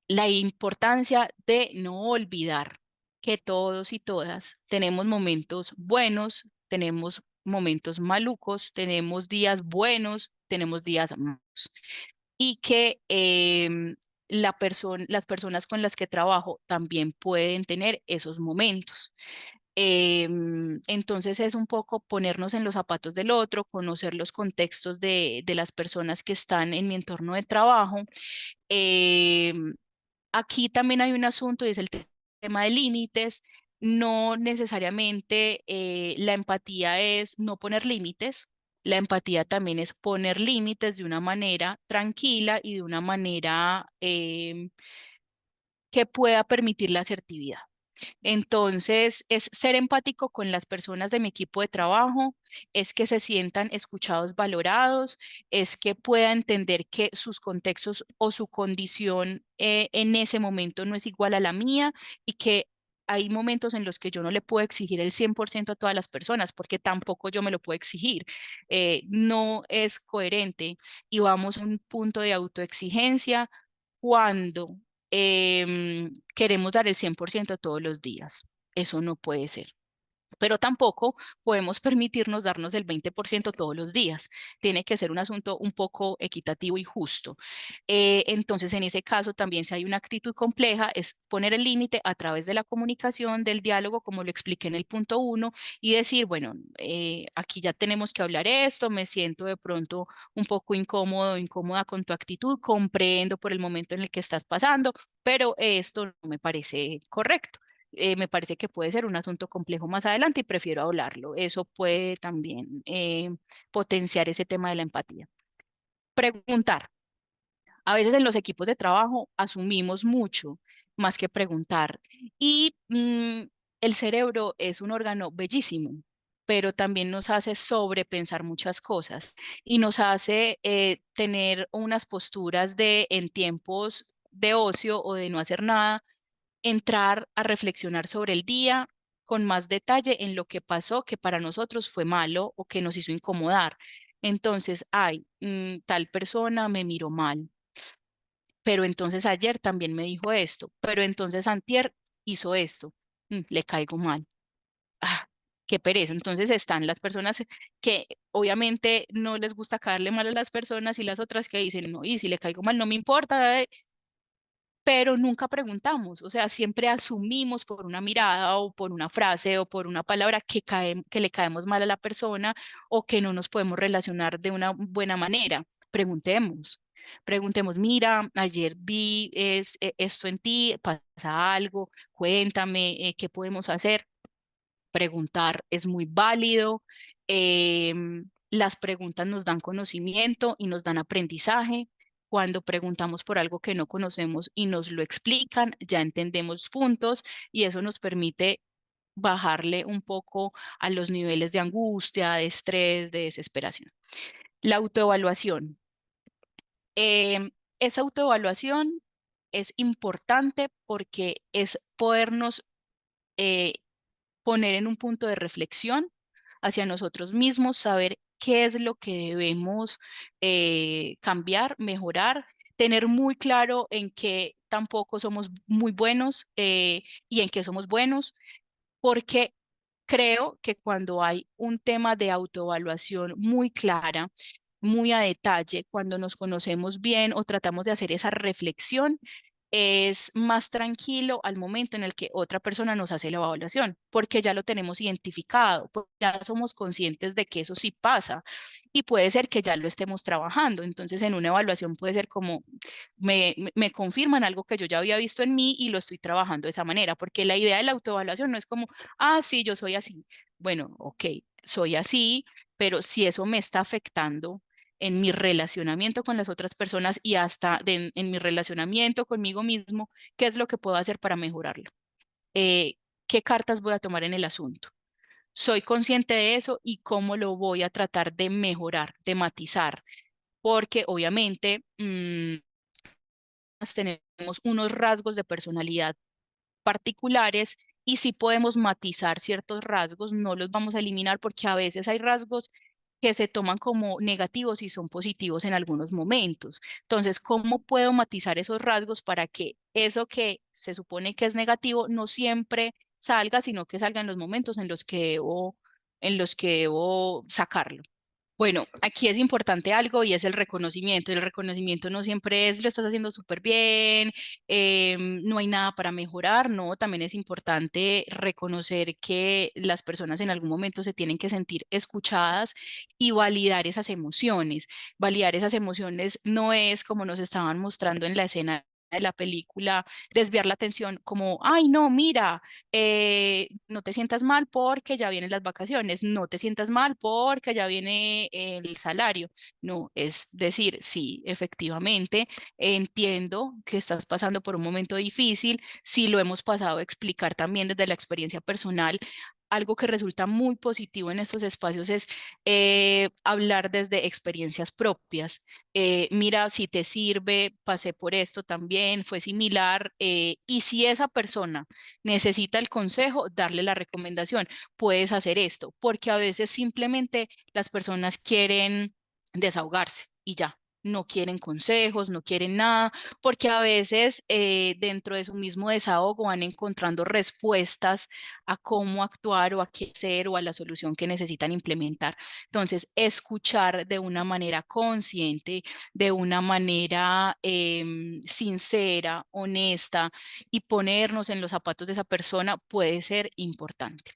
la importancia de no olvidar que todos y todas tenemos momentos buenos, tenemos momentos malucos, tenemos días buenos, tenemos días malos y que las personas con las que trabajo también pueden tener esos momentos. Entonces es un poco ponernos en los zapatos del otro, conocer los contextos de las personas que están en mi entorno de trabajo. Em, Aquí también hay un asunto y es el tema de límites. No necesariamente la empatía es no poner límites. La empatía también es poner límites de una manera tranquila y de una manera que pueda permitir la asertividad. Entonces, es ser empático con las personas de mi equipo de trabajo, es que se sientan escuchados, valorados, es que pueda entender que sus contextos o su condición en ese momento no es igual a la mía y que hay momentos en los que yo no le puedo exigir el 100% a todas las personas porque tampoco yo me lo puedo exigir. No es coherente y vamos a un punto de autoexigencia cuando queremos dar el 100% todos los días. Eso no puede ser. Pero tampoco podemos permitirnos darnos el 20% todos los días. Tiene que ser un asunto un poco equitativo y justo. Entonces, en ese caso, también si hay una actitud compleja, es poner el límite a través de la comunicación, del diálogo, como lo expliqué en el punto 1, y decir, bueno, aquí ya tenemos que hablar esto, me siento de pronto un poco incómodo, incómoda con tu actitud, comprendo por el momento en el que estás pasando, pero esto no me parece correcto. Me parece que puede ser un asunto complejo más adelante y prefiero hablarlo. Eso puede también potenciar ese tema de la empatía. Preguntar. A veces en los equipos de trabajo asumimos mucho más que preguntar. Y el cerebro es un órgano bellísimo, pero también nos hace sobrepensar muchas cosas y nos hace tener unas posturas de en tiempos de ocio o de no hacer nada, entrar a reflexionar sobre el día con más detalle en lo que pasó que para nosotros fue malo o que nos hizo incomodar. Entonces, ay, tal persona me miró mal, pero entonces ayer también me dijo esto, pero entonces antier hizo esto, le caigo mal. Ah, qué pereza. Entonces están las personas que obviamente no les gusta caerle mal a las personas y las otras que dicen, no, y si le caigo mal no me importa, pero nunca preguntamos, o sea, siempre asumimos por una mirada o por una frase o por una palabra que le caemos mal a la persona o que no nos podemos relacionar de una buena manera. Preguntemos, preguntemos, mira, ayer vi esto en ti, pasa algo, cuéntame, ¿qué podemos hacer? Preguntar es muy válido. Las preguntas nos dan conocimiento y nos dan aprendizaje. Cuando preguntamos por algo que no conocemos y nos lo explican, ya entendemos puntos y eso nos permite bajarle un poco a los niveles de angustia, de estrés, de desesperación. La autoevaluación. Esa autoevaluación es importante porque es podernos eh, poner en un punto de reflexión hacia nosotros mismos, saber qué es lo que debemos cambiar, mejorar, tener muy claro en qué tampoco somos muy buenos y en qué somos buenos, porque creo que cuando hay un tema de autoevaluación muy clara, muy a detalle, cuando nos conocemos bien o tratamos de hacer esa reflexión, es más tranquilo al momento en el que otra persona nos hace la evaluación, porque ya lo tenemos identificado, porque ya somos conscientes de que eso sí pasa y puede ser que ya lo estemos trabajando. Entonces, en una evaluación puede ser como, me confirman algo que yo ya había visto en mí y lo estoy trabajando de esa manera, porque la idea de la autoevaluación no es como, ah, sí, yo soy así. Bueno, ok, soy así, pero si eso me está afectando en mi relacionamiento con las otras personas y hasta en mi relacionamiento conmigo mismo, ¿qué es lo que puedo hacer para mejorarlo? ¿Qué cartas voy a tomar en el asunto? Soy consciente de eso y cómo lo voy a tratar de mejorar, de matizar, porque obviamente tenemos unos rasgos de personalidad particulares y sí podemos matizar ciertos rasgos, no los vamos a eliminar porque a veces hay rasgos que se toman como negativos y son positivos en algunos momentos. Entonces, ¿cómo puedo matizar esos rasgos para que eso que se supone que es negativo no siempre salga, sino que salga en los momentos en los que debo sacarlo? Bueno, aquí es importante algo y es el reconocimiento. El reconocimiento no siempre es lo estás haciendo súper bien, no hay nada para mejorar, no, también es importante reconocer que las personas en algún momento se tienen que sentir escuchadas y validar esas emociones. Validar esas emociones no es como nos estaban mostrando en la escena de la película, desviar la atención como, ay, no, mira, no te sientas mal porque ya vienen las vacaciones, no te sientas mal porque ya viene el salario. No, es decir, sí, efectivamente, entiendo que estás pasando por un momento difícil, sí lo hemos pasado a explicar también desde la experiencia personal. Algo que resulta muy positivo en estos espacios es hablar desde experiencias propias. Mira, si te sirve, pasé por esto también, fue similar, y si esa persona necesita el consejo, darle la recomendación, puedes hacer esto, porque a veces simplemente las personas quieren desahogarse y ya. No quieren consejos, no quieren nada, porque a veces dentro de su mismo desahogo van encontrando respuestas a cómo actuar o a qué hacer o a la solución que necesitan implementar. Entonces, escuchar de una manera consciente, de una manera sincera, honesta, y ponernos en los zapatos de esa persona puede ser importante.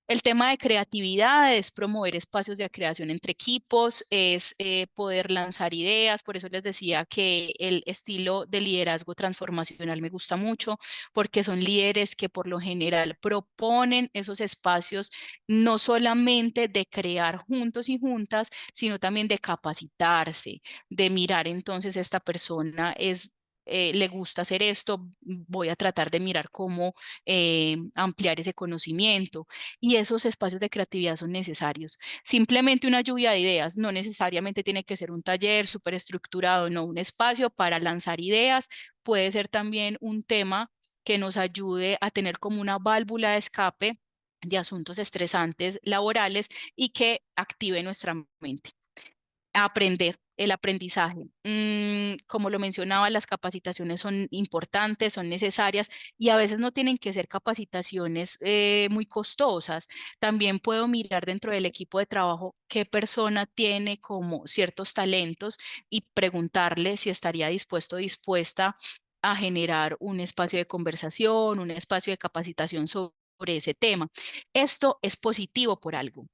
El tema de creatividad es promover espacios de creación entre equipos, es poder lanzar ideas. Por eso les decía que el estilo de liderazgo transformacional me gusta mucho, porque son líderes que por lo general proponen esos espacios no solamente de crear juntos y juntas, sino también de capacitarse, de mirar entonces esta persona le gusta hacer esto, voy a tratar de mirar cómo ampliar ese conocimiento, y esos espacios de creatividad son necesarios. Simplemente una lluvia de ideas, no necesariamente tiene que ser un taller súper estructurado, no, un espacio para lanzar ideas, puede ser también un tema que nos ayude a tener como una válvula de escape de asuntos estresantes laborales y que active nuestra mente. Aprender, el aprendizaje. Como lo mencionaba, las capacitaciones son importantes, son necesarias y a veces no tienen que ser capacitaciones muy costosas. También puedo mirar dentro del equipo de trabajo qué persona tiene como ciertos talentos y preguntarle si estaría dispuesto o dispuesta a generar un espacio de conversación, un espacio de capacitación sobre ese tema. Esto es positivo por algo.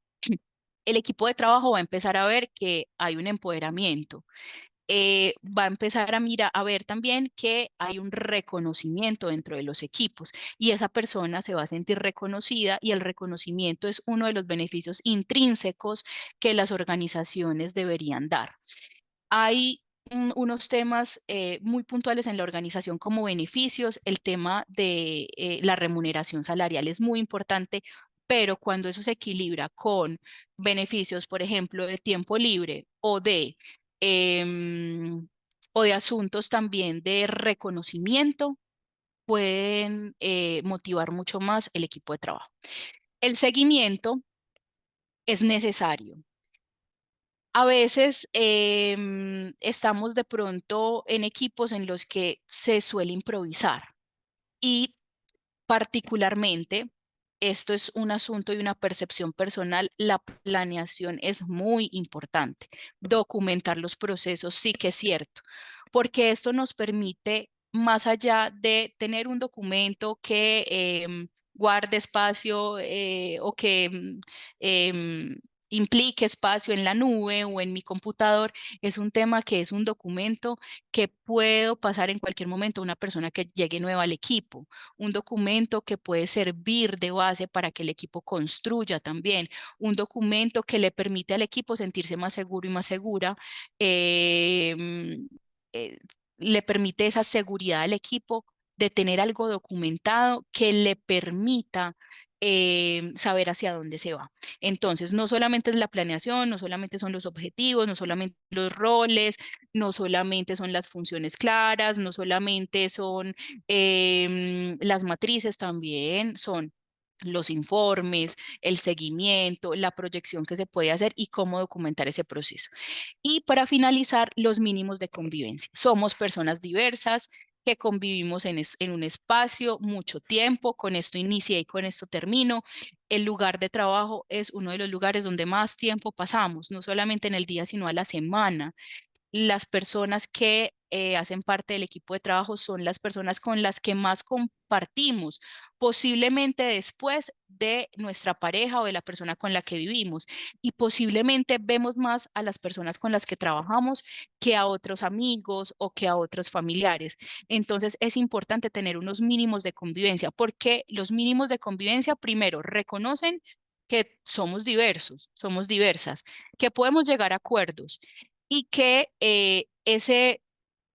El equipo de trabajo va a empezar a ver que hay un empoderamiento, va a empezar a ver también que hay un reconocimiento dentro de los equipos y esa persona se va a sentir reconocida, y el reconocimiento es uno de los beneficios intrínsecos que las organizaciones deberían dar. Hay unos temas muy puntuales en la organización como beneficios. El tema de la remuneración salarial es muy importante, pero cuando eso se equilibra con beneficios, por ejemplo, de tiempo libre em, o de asuntos también de reconocimiento, pueden motivar mucho más el equipo de trabajo. El seguimiento es necesario. A veces estamos de pronto en equipos en los que se suele improvisar, y particularmente, esto es un asunto y una percepción personal, la planeación es muy importante. Documentar los procesos sí que es cierto, porque esto nos permite, más allá de tener un documento que guarde espacio o que implique espacio en la nube o en mi computador, es un tema que es un documento que puedo pasar en cualquier momento a una persona que llegue nueva al equipo, un documento que puede servir de base para que el equipo construya también, un documento que le permite al equipo sentirse más seguro y más segura, eh, eh, le permite esa seguridad al equipo de tener algo documentado que le permita saber hacia dónde se va. Entonces, no solamente es la planeación, no solamente son los objetivos, no solamente los roles, no solamente son las funciones claras, no solamente son las matrices, también son los informes, el seguimiento, la proyección que se puede hacer y cómo documentar ese proceso. Y para finalizar, los mínimos de convivencia. Somos personas diversas que convivimos en un espacio mucho tiempo. Con esto inicié y con esto termino. El lugar de trabajo es uno de los lugares donde más tiempo pasamos, no solamente en el día, sino a la semana. Las personas que hacen parte del equipo de trabajo son las personas con las que más compartimos, posiblemente después de nuestra pareja o de la persona con la que vivimos. Y posiblemente vemos más a las personas con las que trabajamos que a otros amigos o que a otros familiares. Entonces es importante tener unos mínimos de convivencia, porque los mínimos de convivencia primero reconocen que somos diversos, somos diversas, que podemos llegar a acuerdos y que ese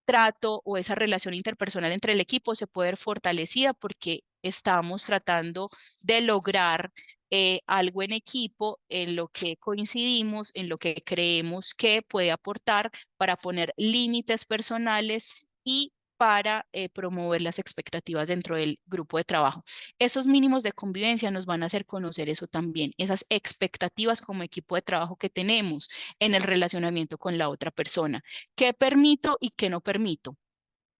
trato o esa relación interpersonal entre el equipo se puede ver fortalecida porque estamos tratando de lograr algo en equipo en lo que coincidimos, en lo que creemos que puede aportar para poner límites personales y para promover las expectativas dentro del grupo de trabajo. Esos mínimos de convivencia nos van a hacer conocer eso también, esas expectativas como equipo de trabajo que tenemos en el relacionamiento con la otra persona. ¿Qué permito y qué no permito?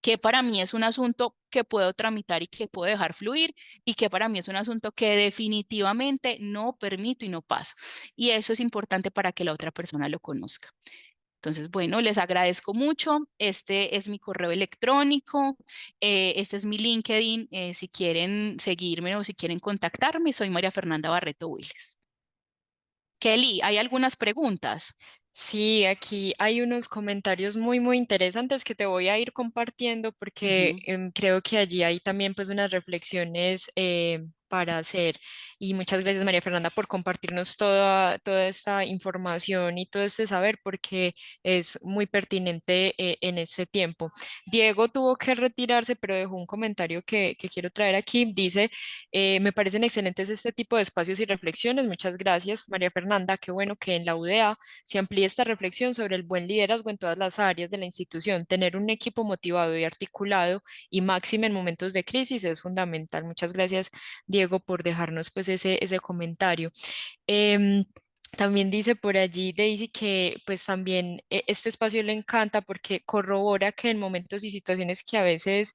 Que para mí es un asunto que puedo tramitar y que puedo dejar fluir y que para mí es un asunto que definitivamente no permito y no paso. Y eso es importante para que la otra persona lo conozca. Entonces, bueno, les agradezco mucho. Este es mi correo electrónico, este es mi LinkedIn. Si quieren seguirme o si quieren contactarme, soy María Fernanda Barreto Willes. Kelly, ¿hay algunas preguntas? Sí, aquí hay unos comentarios muy interesantes que te voy a ir compartiendo porque Ujú. creo que allí hay también pues unas reflexiones para hacer. Y muchas gracias María Fernanda por compartirnos toda esta información y todo este saber porque es muy pertinente en este tiempo. Diego tuvo que retirarse, pero dejó un comentario que quiero traer aquí. Dice, me parecen excelentes este tipo de espacios y reflexiones. Muchas gracias María Fernanda. Qué bueno que en la UDA se amplía esta reflexión sobre el buen liderazgo en todas las áreas de la institución. Tener un equipo motivado y articulado y máximo en momentos de crisis es fundamental. Muchas gracias, Diego, por dejarnos pues ese comentario. Em, También dice por allí Daisy que pues también este espacio le encanta porque corrobora que en momentos y situaciones que a veces,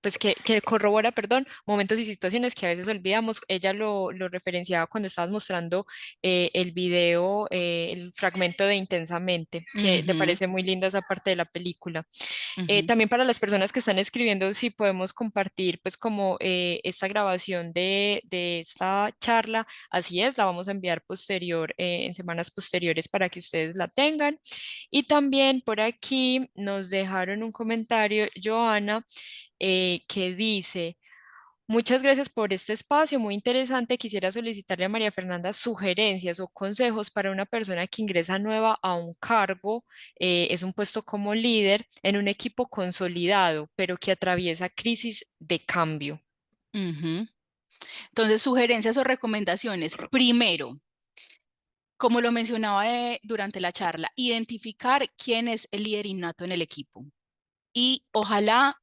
pues que corrobora, perdón, momentos y situaciones que a veces olvidamos. Ella lo referenciaba cuando estabas mostrando el video, el fragmento de Intensamente, que le Ujú, parece muy linda esa parte de la película. ujú, También para las personas que están escribiendo, si podemos compartir pues como esta grabación de esta charla, así es, la vamos a enviar en semanas posteriores para que ustedes la tengan. Y también por aquí nos dejaron un comentario, Joana, que dice... Muchas gracias por este espacio, muy interesante. Quisiera solicitarle a María Fernanda sugerencias o consejos para una persona que ingresa nueva a un cargo, es un puesto como líder en un equipo consolidado, pero que atraviesa crisis de cambio. ujú. Entonces, sugerencias o recomendaciones. Primero, como lo mencionaba durante la charla, identificar quién es el líder innato en el equipo y ojalá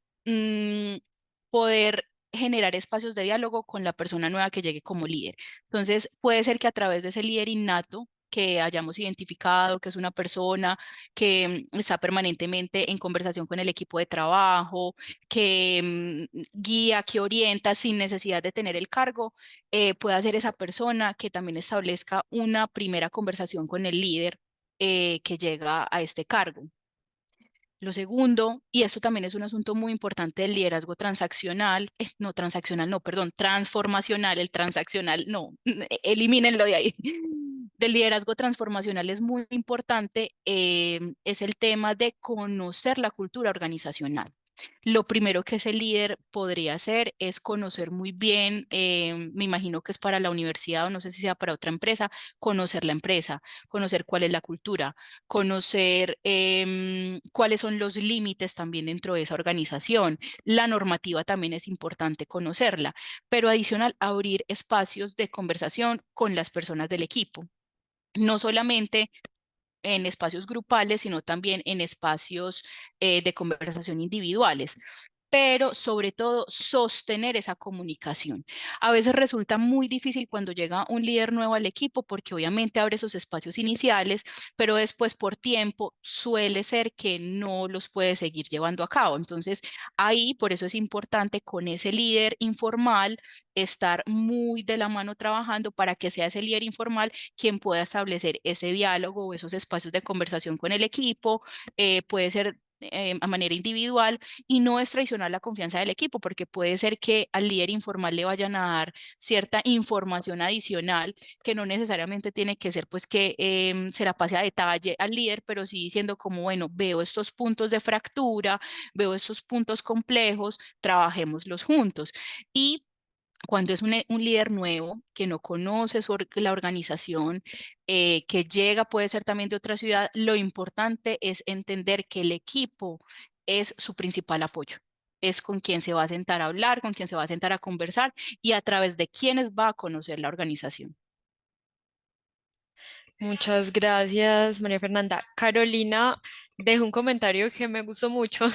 poder generar espacios de diálogo con la persona nueva que llegue como líder. Entonces, puede ser que a través de ese líder innato que hayamos identificado, que es una persona que está permanentemente en conversación con el equipo de trabajo, que guía, que orienta sin necesidad de tener el cargo, pueda ser esa persona que también establezca una primera conversación con el líder que llega a este cargo. Lo segundo, y esto también es un asunto muy importante del liderazgo transaccional, no transaccional, no, perdón, transformacional, el transaccional, no, elimínenlo de ahí. Del liderazgo transformacional es muy importante, es el tema de conocer la cultura organizacional. Lo primero que ese líder podría hacer es conocer muy bien, me imagino que es para la universidad o no sé si sea para otra empresa, conocer cuál es la cultura, conocer cuáles son los límites también dentro de esa organización. La normativa también es importante conocerla, pero adicional, abrir espacios de conversación con las personas del equipo. No solamente en espacios grupales, sino también en espacios de conversación individuales, pero sobre todo sostener esa comunicación. A veces resulta muy difícil cuando llega un líder nuevo al equipo porque obviamente abre esos espacios iniciales, pero después por tiempo suele ser que no los puede seguir llevando a cabo. Entonces ahí por eso es importante con ese líder informal estar muy de la mano trabajando para que sea ese líder informal quien pueda establecer ese diálogo o esos espacios de conversación con el equipo. Puede ser a manera individual y no es traicionar la confianza del equipo, porque puede ser que al líder informal le vayan a dar cierta información adicional que no necesariamente tiene que ser pues que se la pase a detalle al líder, pero sí diciendo como, bueno, veo estos puntos de fractura, veo estos puntos complejos, trabajémoslos juntos. Y cuando es un líder nuevo que no conoce la organización, que llega, puede ser también de otra ciudad, lo importante es entender que el equipo es su principal apoyo. Es con quien se va a sentar a hablar, con quien se va a sentar a conversar y a través de quienes va a conocer la organización. Muchas gracias, María Fernanda. Carolina dejó un comentario que me gustó mucho.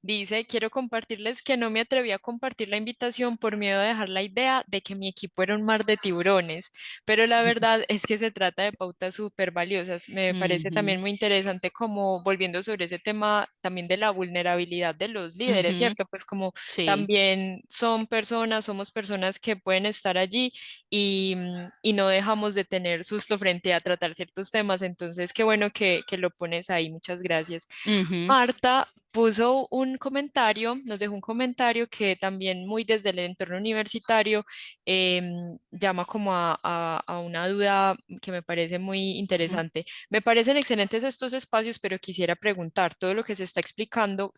Dice, quiero compartirles que no me atreví a compartir la invitación por miedo a dejar la idea de que mi equipo era un mar de tiburones, pero la verdad es que se trata de pautas súper valiosas. Me parece Ujú, también muy interesante como volviendo sobre ese tema también de la vulnerabilidad de los líderes, ujú, ¿cierto? Pues como sí. también son personas, somos personas que pueden estar allí y no dejamos de tener susto frente a tratar ciertos temas. Entonces, qué bueno que lo pones ahí. Muchas gracias. Ujú, Marta puso un comentario, nos dejó un comentario que también muy desde el entorno universitario llama como a una duda que me parece muy ujú, interesante. Me parecen excelentes estos espacios, pero quisiera preguntar, todo lo que se está explicando,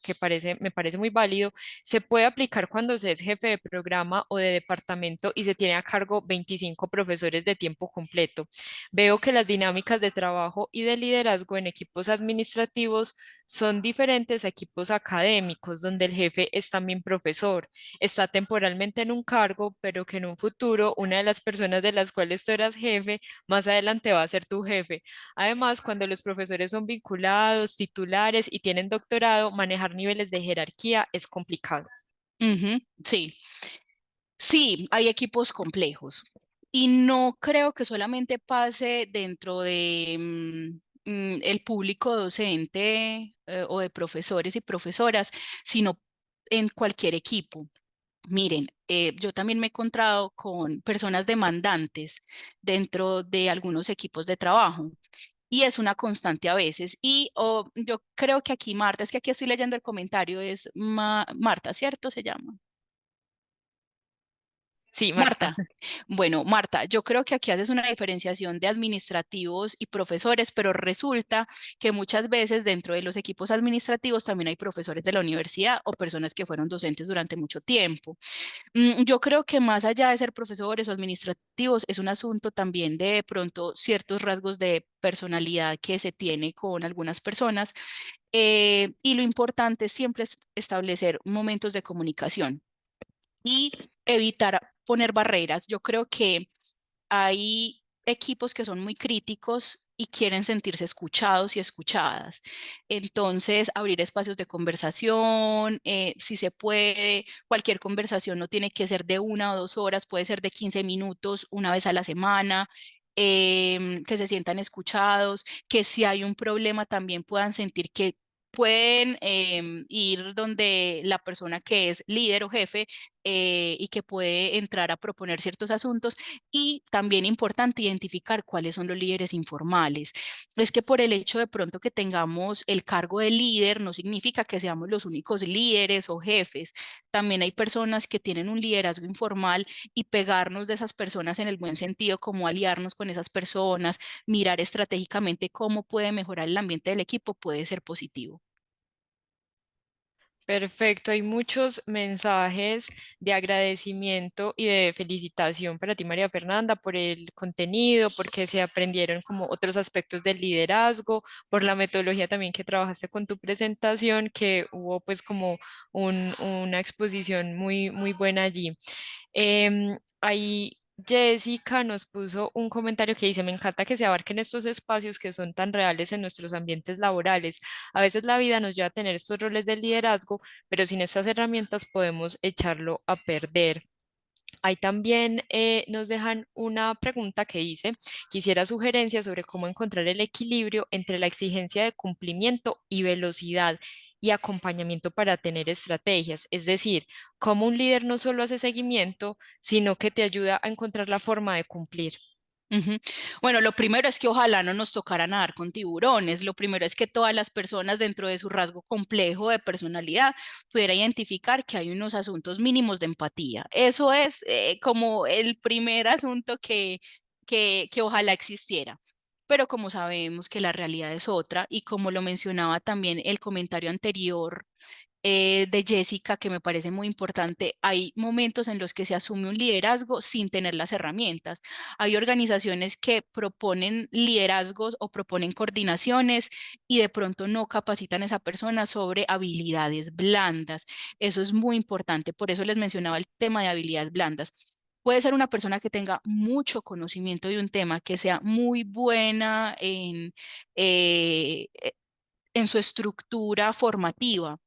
me parece muy válido, ¿se puede aplicar cuando se es jefe de programa o de departamento y se tiene a cargo 25 profesores de tiempo completo? Veo que las dinámicas de trabajo y de liderazgo en equipos administrativos son diferentes a equipos académicos, donde el jefe es también profesor, está temporalmente en un cargo, pero que en un futuro una de las personas de las cuales tú eras jefe, más adelante va a ser tu jefe. Además, cuando los profesores son vinculados, titulares y tienen doctorado, manejar niveles de jerarquía es complicado. ujú, sí. Sí, hay equipos complejos y no creo que solamente pase dentro de el público docente o de profesores y profesoras, sino en cualquier equipo. Miren, yo también me he encontrado con personas demandantes dentro de algunos equipos de trabajo y es una constante a veces. Y yo creo que aquí Marta, es que aquí estoy leyendo el comentario, es Marta, ¿cierto? Se llama. Sí, Marta. Marta, bueno, Marta, yo creo que aquí haces una diferenciación de administrativos y profesores, pero resulta que muchas veces dentro de los equipos administrativos también hay profesores de la universidad o personas que fueron docentes durante mucho tiempo. Yo creo que más allá de ser profesores o administrativos, es un asunto también de pronto ciertos rasgos de personalidad que se tiene con algunas personas, y lo importante siempre es establecer momentos de comunicación y evitar poner barreras. Yo creo que hay equipos que son muy críticos y quieren sentirse escuchados y escuchadas. Entonces, abrir espacios de conversación, si se puede, cualquier conversación no tiene que ser de 1 o 2 horas, puede ser de 15 minutos una vez a la semana. Que se sientan escuchados, que si hay un problema también puedan sentir que pueden ir donde la persona que es líder o jefe, y que puede entrar a proponer ciertos asuntos y también importante identificar cuáles son los líderes informales. Es que por el hecho de pronto que tengamos el cargo de líder no significa que seamos los únicos líderes o jefes. También hay personas que tienen un liderazgo informal y pegarnos de esas personas en el buen sentido, como aliarnos con esas personas, mirar estratégicamente cómo puede mejorar el ambiente del equipo puede ser positivo. Perfecto, hay muchos mensajes de agradecimiento y de felicitación para ti, María Fernanda, por el contenido, porque se aprendieron como otros aspectos del liderazgo, por la metodología también que trabajaste con tu presentación, que hubo pues como una exposición muy buena allí. Ahí Jessica nos puso un comentario que dice, me encanta que se abarquen estos espacios que son tan reales en nuestros ambientes laborales. A veces la vida nos lleva a tener estos roles de liderazgo, pero sin estas herramientas podemos echarlo a perder. Ahí también nos dejan una pregunta que dice, quisiera sugerencias sobre cómo encontrar el equilibrio entre la exigencia de cumplimiento y velocidad y acompañamiento para tener estrategias. Es decir, cómo un líder no solo hace seguimiento, sino que te ayuda a encontrar la forma de cumplir. Ujú. Bueno, lo primero es que ojalá no nos tocara nadar con tiburones. Lo primero es que todas las personas dentro de su rasgo complejo de personalidad pudiera identificar que hay unos asuntos mínimos de empatía. Eso es como el primer asunto que ojalá existiera. Pero como sabemos que la realidad es otra y como lo mencionaba también el comentario anterior, de Jessica, que me parece muy importante. Hay momentos en los que se asume un liderazgo sin tener las herramientas. Hay organizaciones que proponen liderazgos o proponen coordinaciones y de pronto no capacitan a esa persona sobre habilidades blandas. Eso es muy importante. Por eso les mencionaba el tema de habilidades blandas. Puede ser una persona que tenga mucho conocimiento de un tema, que sea muy buena eh, en su estructura formativa,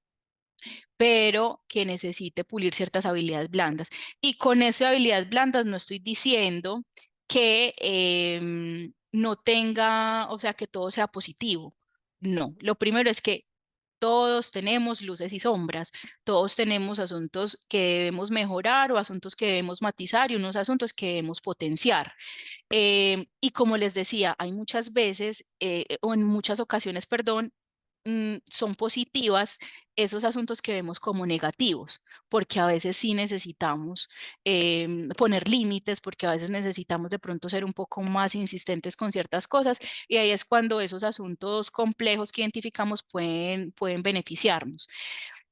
pero que necesite pulir ciertas habilidades blandas. Y con esas habilidades blandas no estoy diciendo que no tenga, o sea, que todo sea positivo. No, lo primero es que todos tenemos luces y sombras, todos tenemos asuntos que debemos mejorar o asuntos que debemos matizar y unos asuntos que debemos potenciar. Y como les decía, hay muchas veces, o en muchas ocasiones, perdón, son positivas esos asuntos que vemos como negativos, porque a veces sí necesitamos poner límites, porque a veces necesitamos de pronto ser un poco más insistentes con ciertas cosas, y ahí es cuando esos asuntos complejos que identificamos pueden beneficiarnos.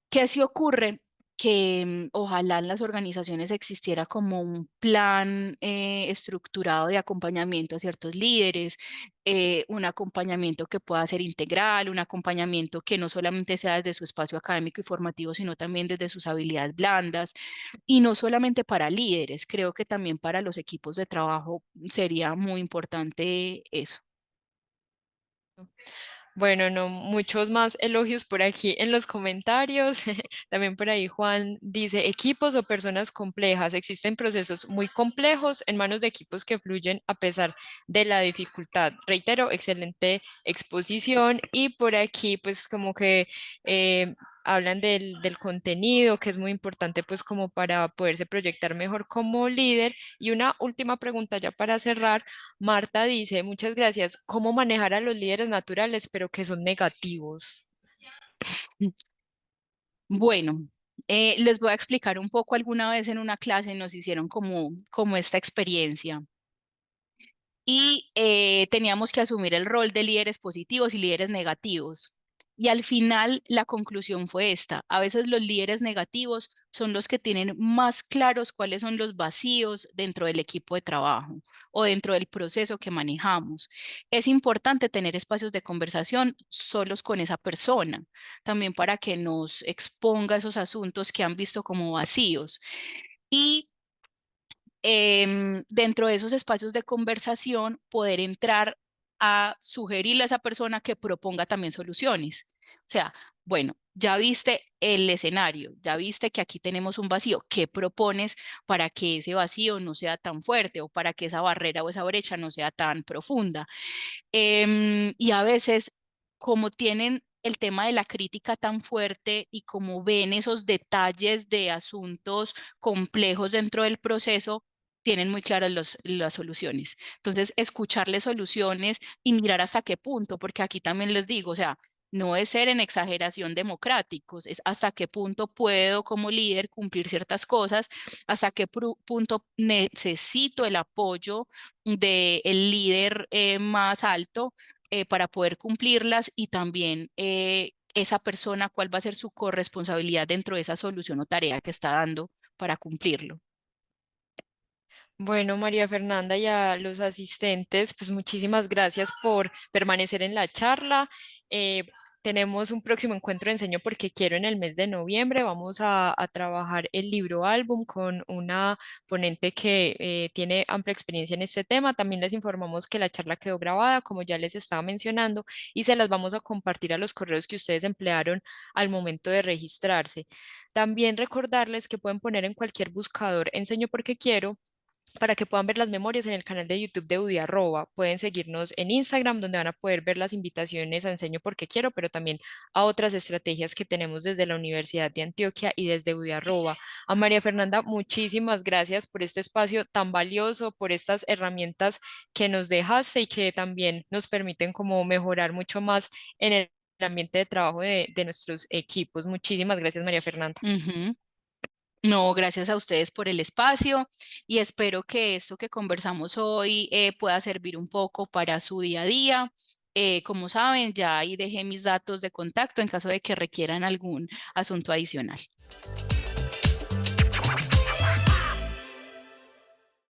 ¿Qué se ocurre? Que ojalá en las organizaciones existiera como un plan estructurado de acompañamiento a ciertos líderes, un acompañamiento que pueda ser integral, un acompañamiento que no solamente sea desde su espacio académico y formativo, sino también desde sus habilidades blandas, y no solamente para líderes, creo que también para los equipos de trabajo sería muy importante eso. Bueno, no, muchos más elogios por aquí en los comentarios. También por ahí Juan dice, equipos o personas complejas. Existen procesos muy complejos en manos de equipos que fluyen a pesar de la dificultad. Reitero, excelente exposición. Y por aquí, pues como que hablan del contenido, que es muy importante pues como para poderse proyectar mejor como líder. Y una última pregunta ya para cerrar. Marta dice, muchas gracias. ¿Cómo manejar a los líderes naturales, pero que son negativos? Bueno, les voy a explicar un poco. Alguna vez en una clase nos hicieron como esta experiencia y teníamos que asumir el rol de líderes positivos y líderes negativos. Y al final la conclusión fue esta: a veces los líderes negativos son los que tienen más claros cuáles son los vacíos dentro del equipo de trabajo o dentro del proceso que manejamos. Es importante tener espacios de conversación solos con esa persona, también para que nos exponga esos asuntos que han visto como vacíos. Y dentro de esos espacios de conversación, poder entrar a sugerirle a esa persona que proponga también soluciones. O sea, bueno, ya viste el escenario, ya viste que aquí tenemos un vacío. ¿Qué propones para que ese vacío no sea tan fuerte o para que esa barrera o esa brecha no sea tan profunda? Y a veces, como tienen el tema de la crítica tan fuerte y como ven esos detalles de asuntos complejos dentro del proceso, tienen muy claras las soluciones. Entonces, escucharles soluciones y mirar hasta qué punto, porque aquí también les digo, o sea, no es ser en exageración democráticos, es hasta qué punto puedo como líder cumplir ciertas cosas, hasta qué punto necesito el apoyo del líder más alto para poder cumplirlas, y también esa persona, cuál va a ser su corresponsabilidad dentro de esa solución o tarea que está dando para cumplirlo. Bueno, María Fernanda y a los asistentes, pues muchísimas gracias por permanecer en la charla. Eh, Tenemos un próximo encuentro de Enseño porque quiero en el mes de noviembre. Vamos a trabajar el libro álbum con una ponente que tiene amplia experiencia en este tema. También les informamos que la charla quedó grabada, como ya les estaba mencionando, y se las vamos a compartir a los correos que ustedes emplearon al momento de registrarse. También recordarles que pueden poner en cualquier buscador Enseño porque quiero para que puedan ver las memorias en el canal de YouTube de UDI Arroba. Pueden seguirnos en Instagram, donde van a poder ver las invitaciones a Enseño porque quiero, pero también a otras estrategias que tenemos desde la Universidad de Antioquia y desde UDI Arroba. A María Fernanda, muchísimas gracias por este espacio tan valioso, por estas herramientas que nos dejaste y que también nos permiten como mejorar mucho más en el ambiente de trabajo de nuestros equipos. Muchísimas gracias, María Fernanda. Ujú. No, gracias a ustedes por el espacio y espero que esto que conversamos hoy pueda servir un poco para su día a día. Como saben, ya ahí dejé mis datos de contacto en caso de que requieran algún asunto adicional.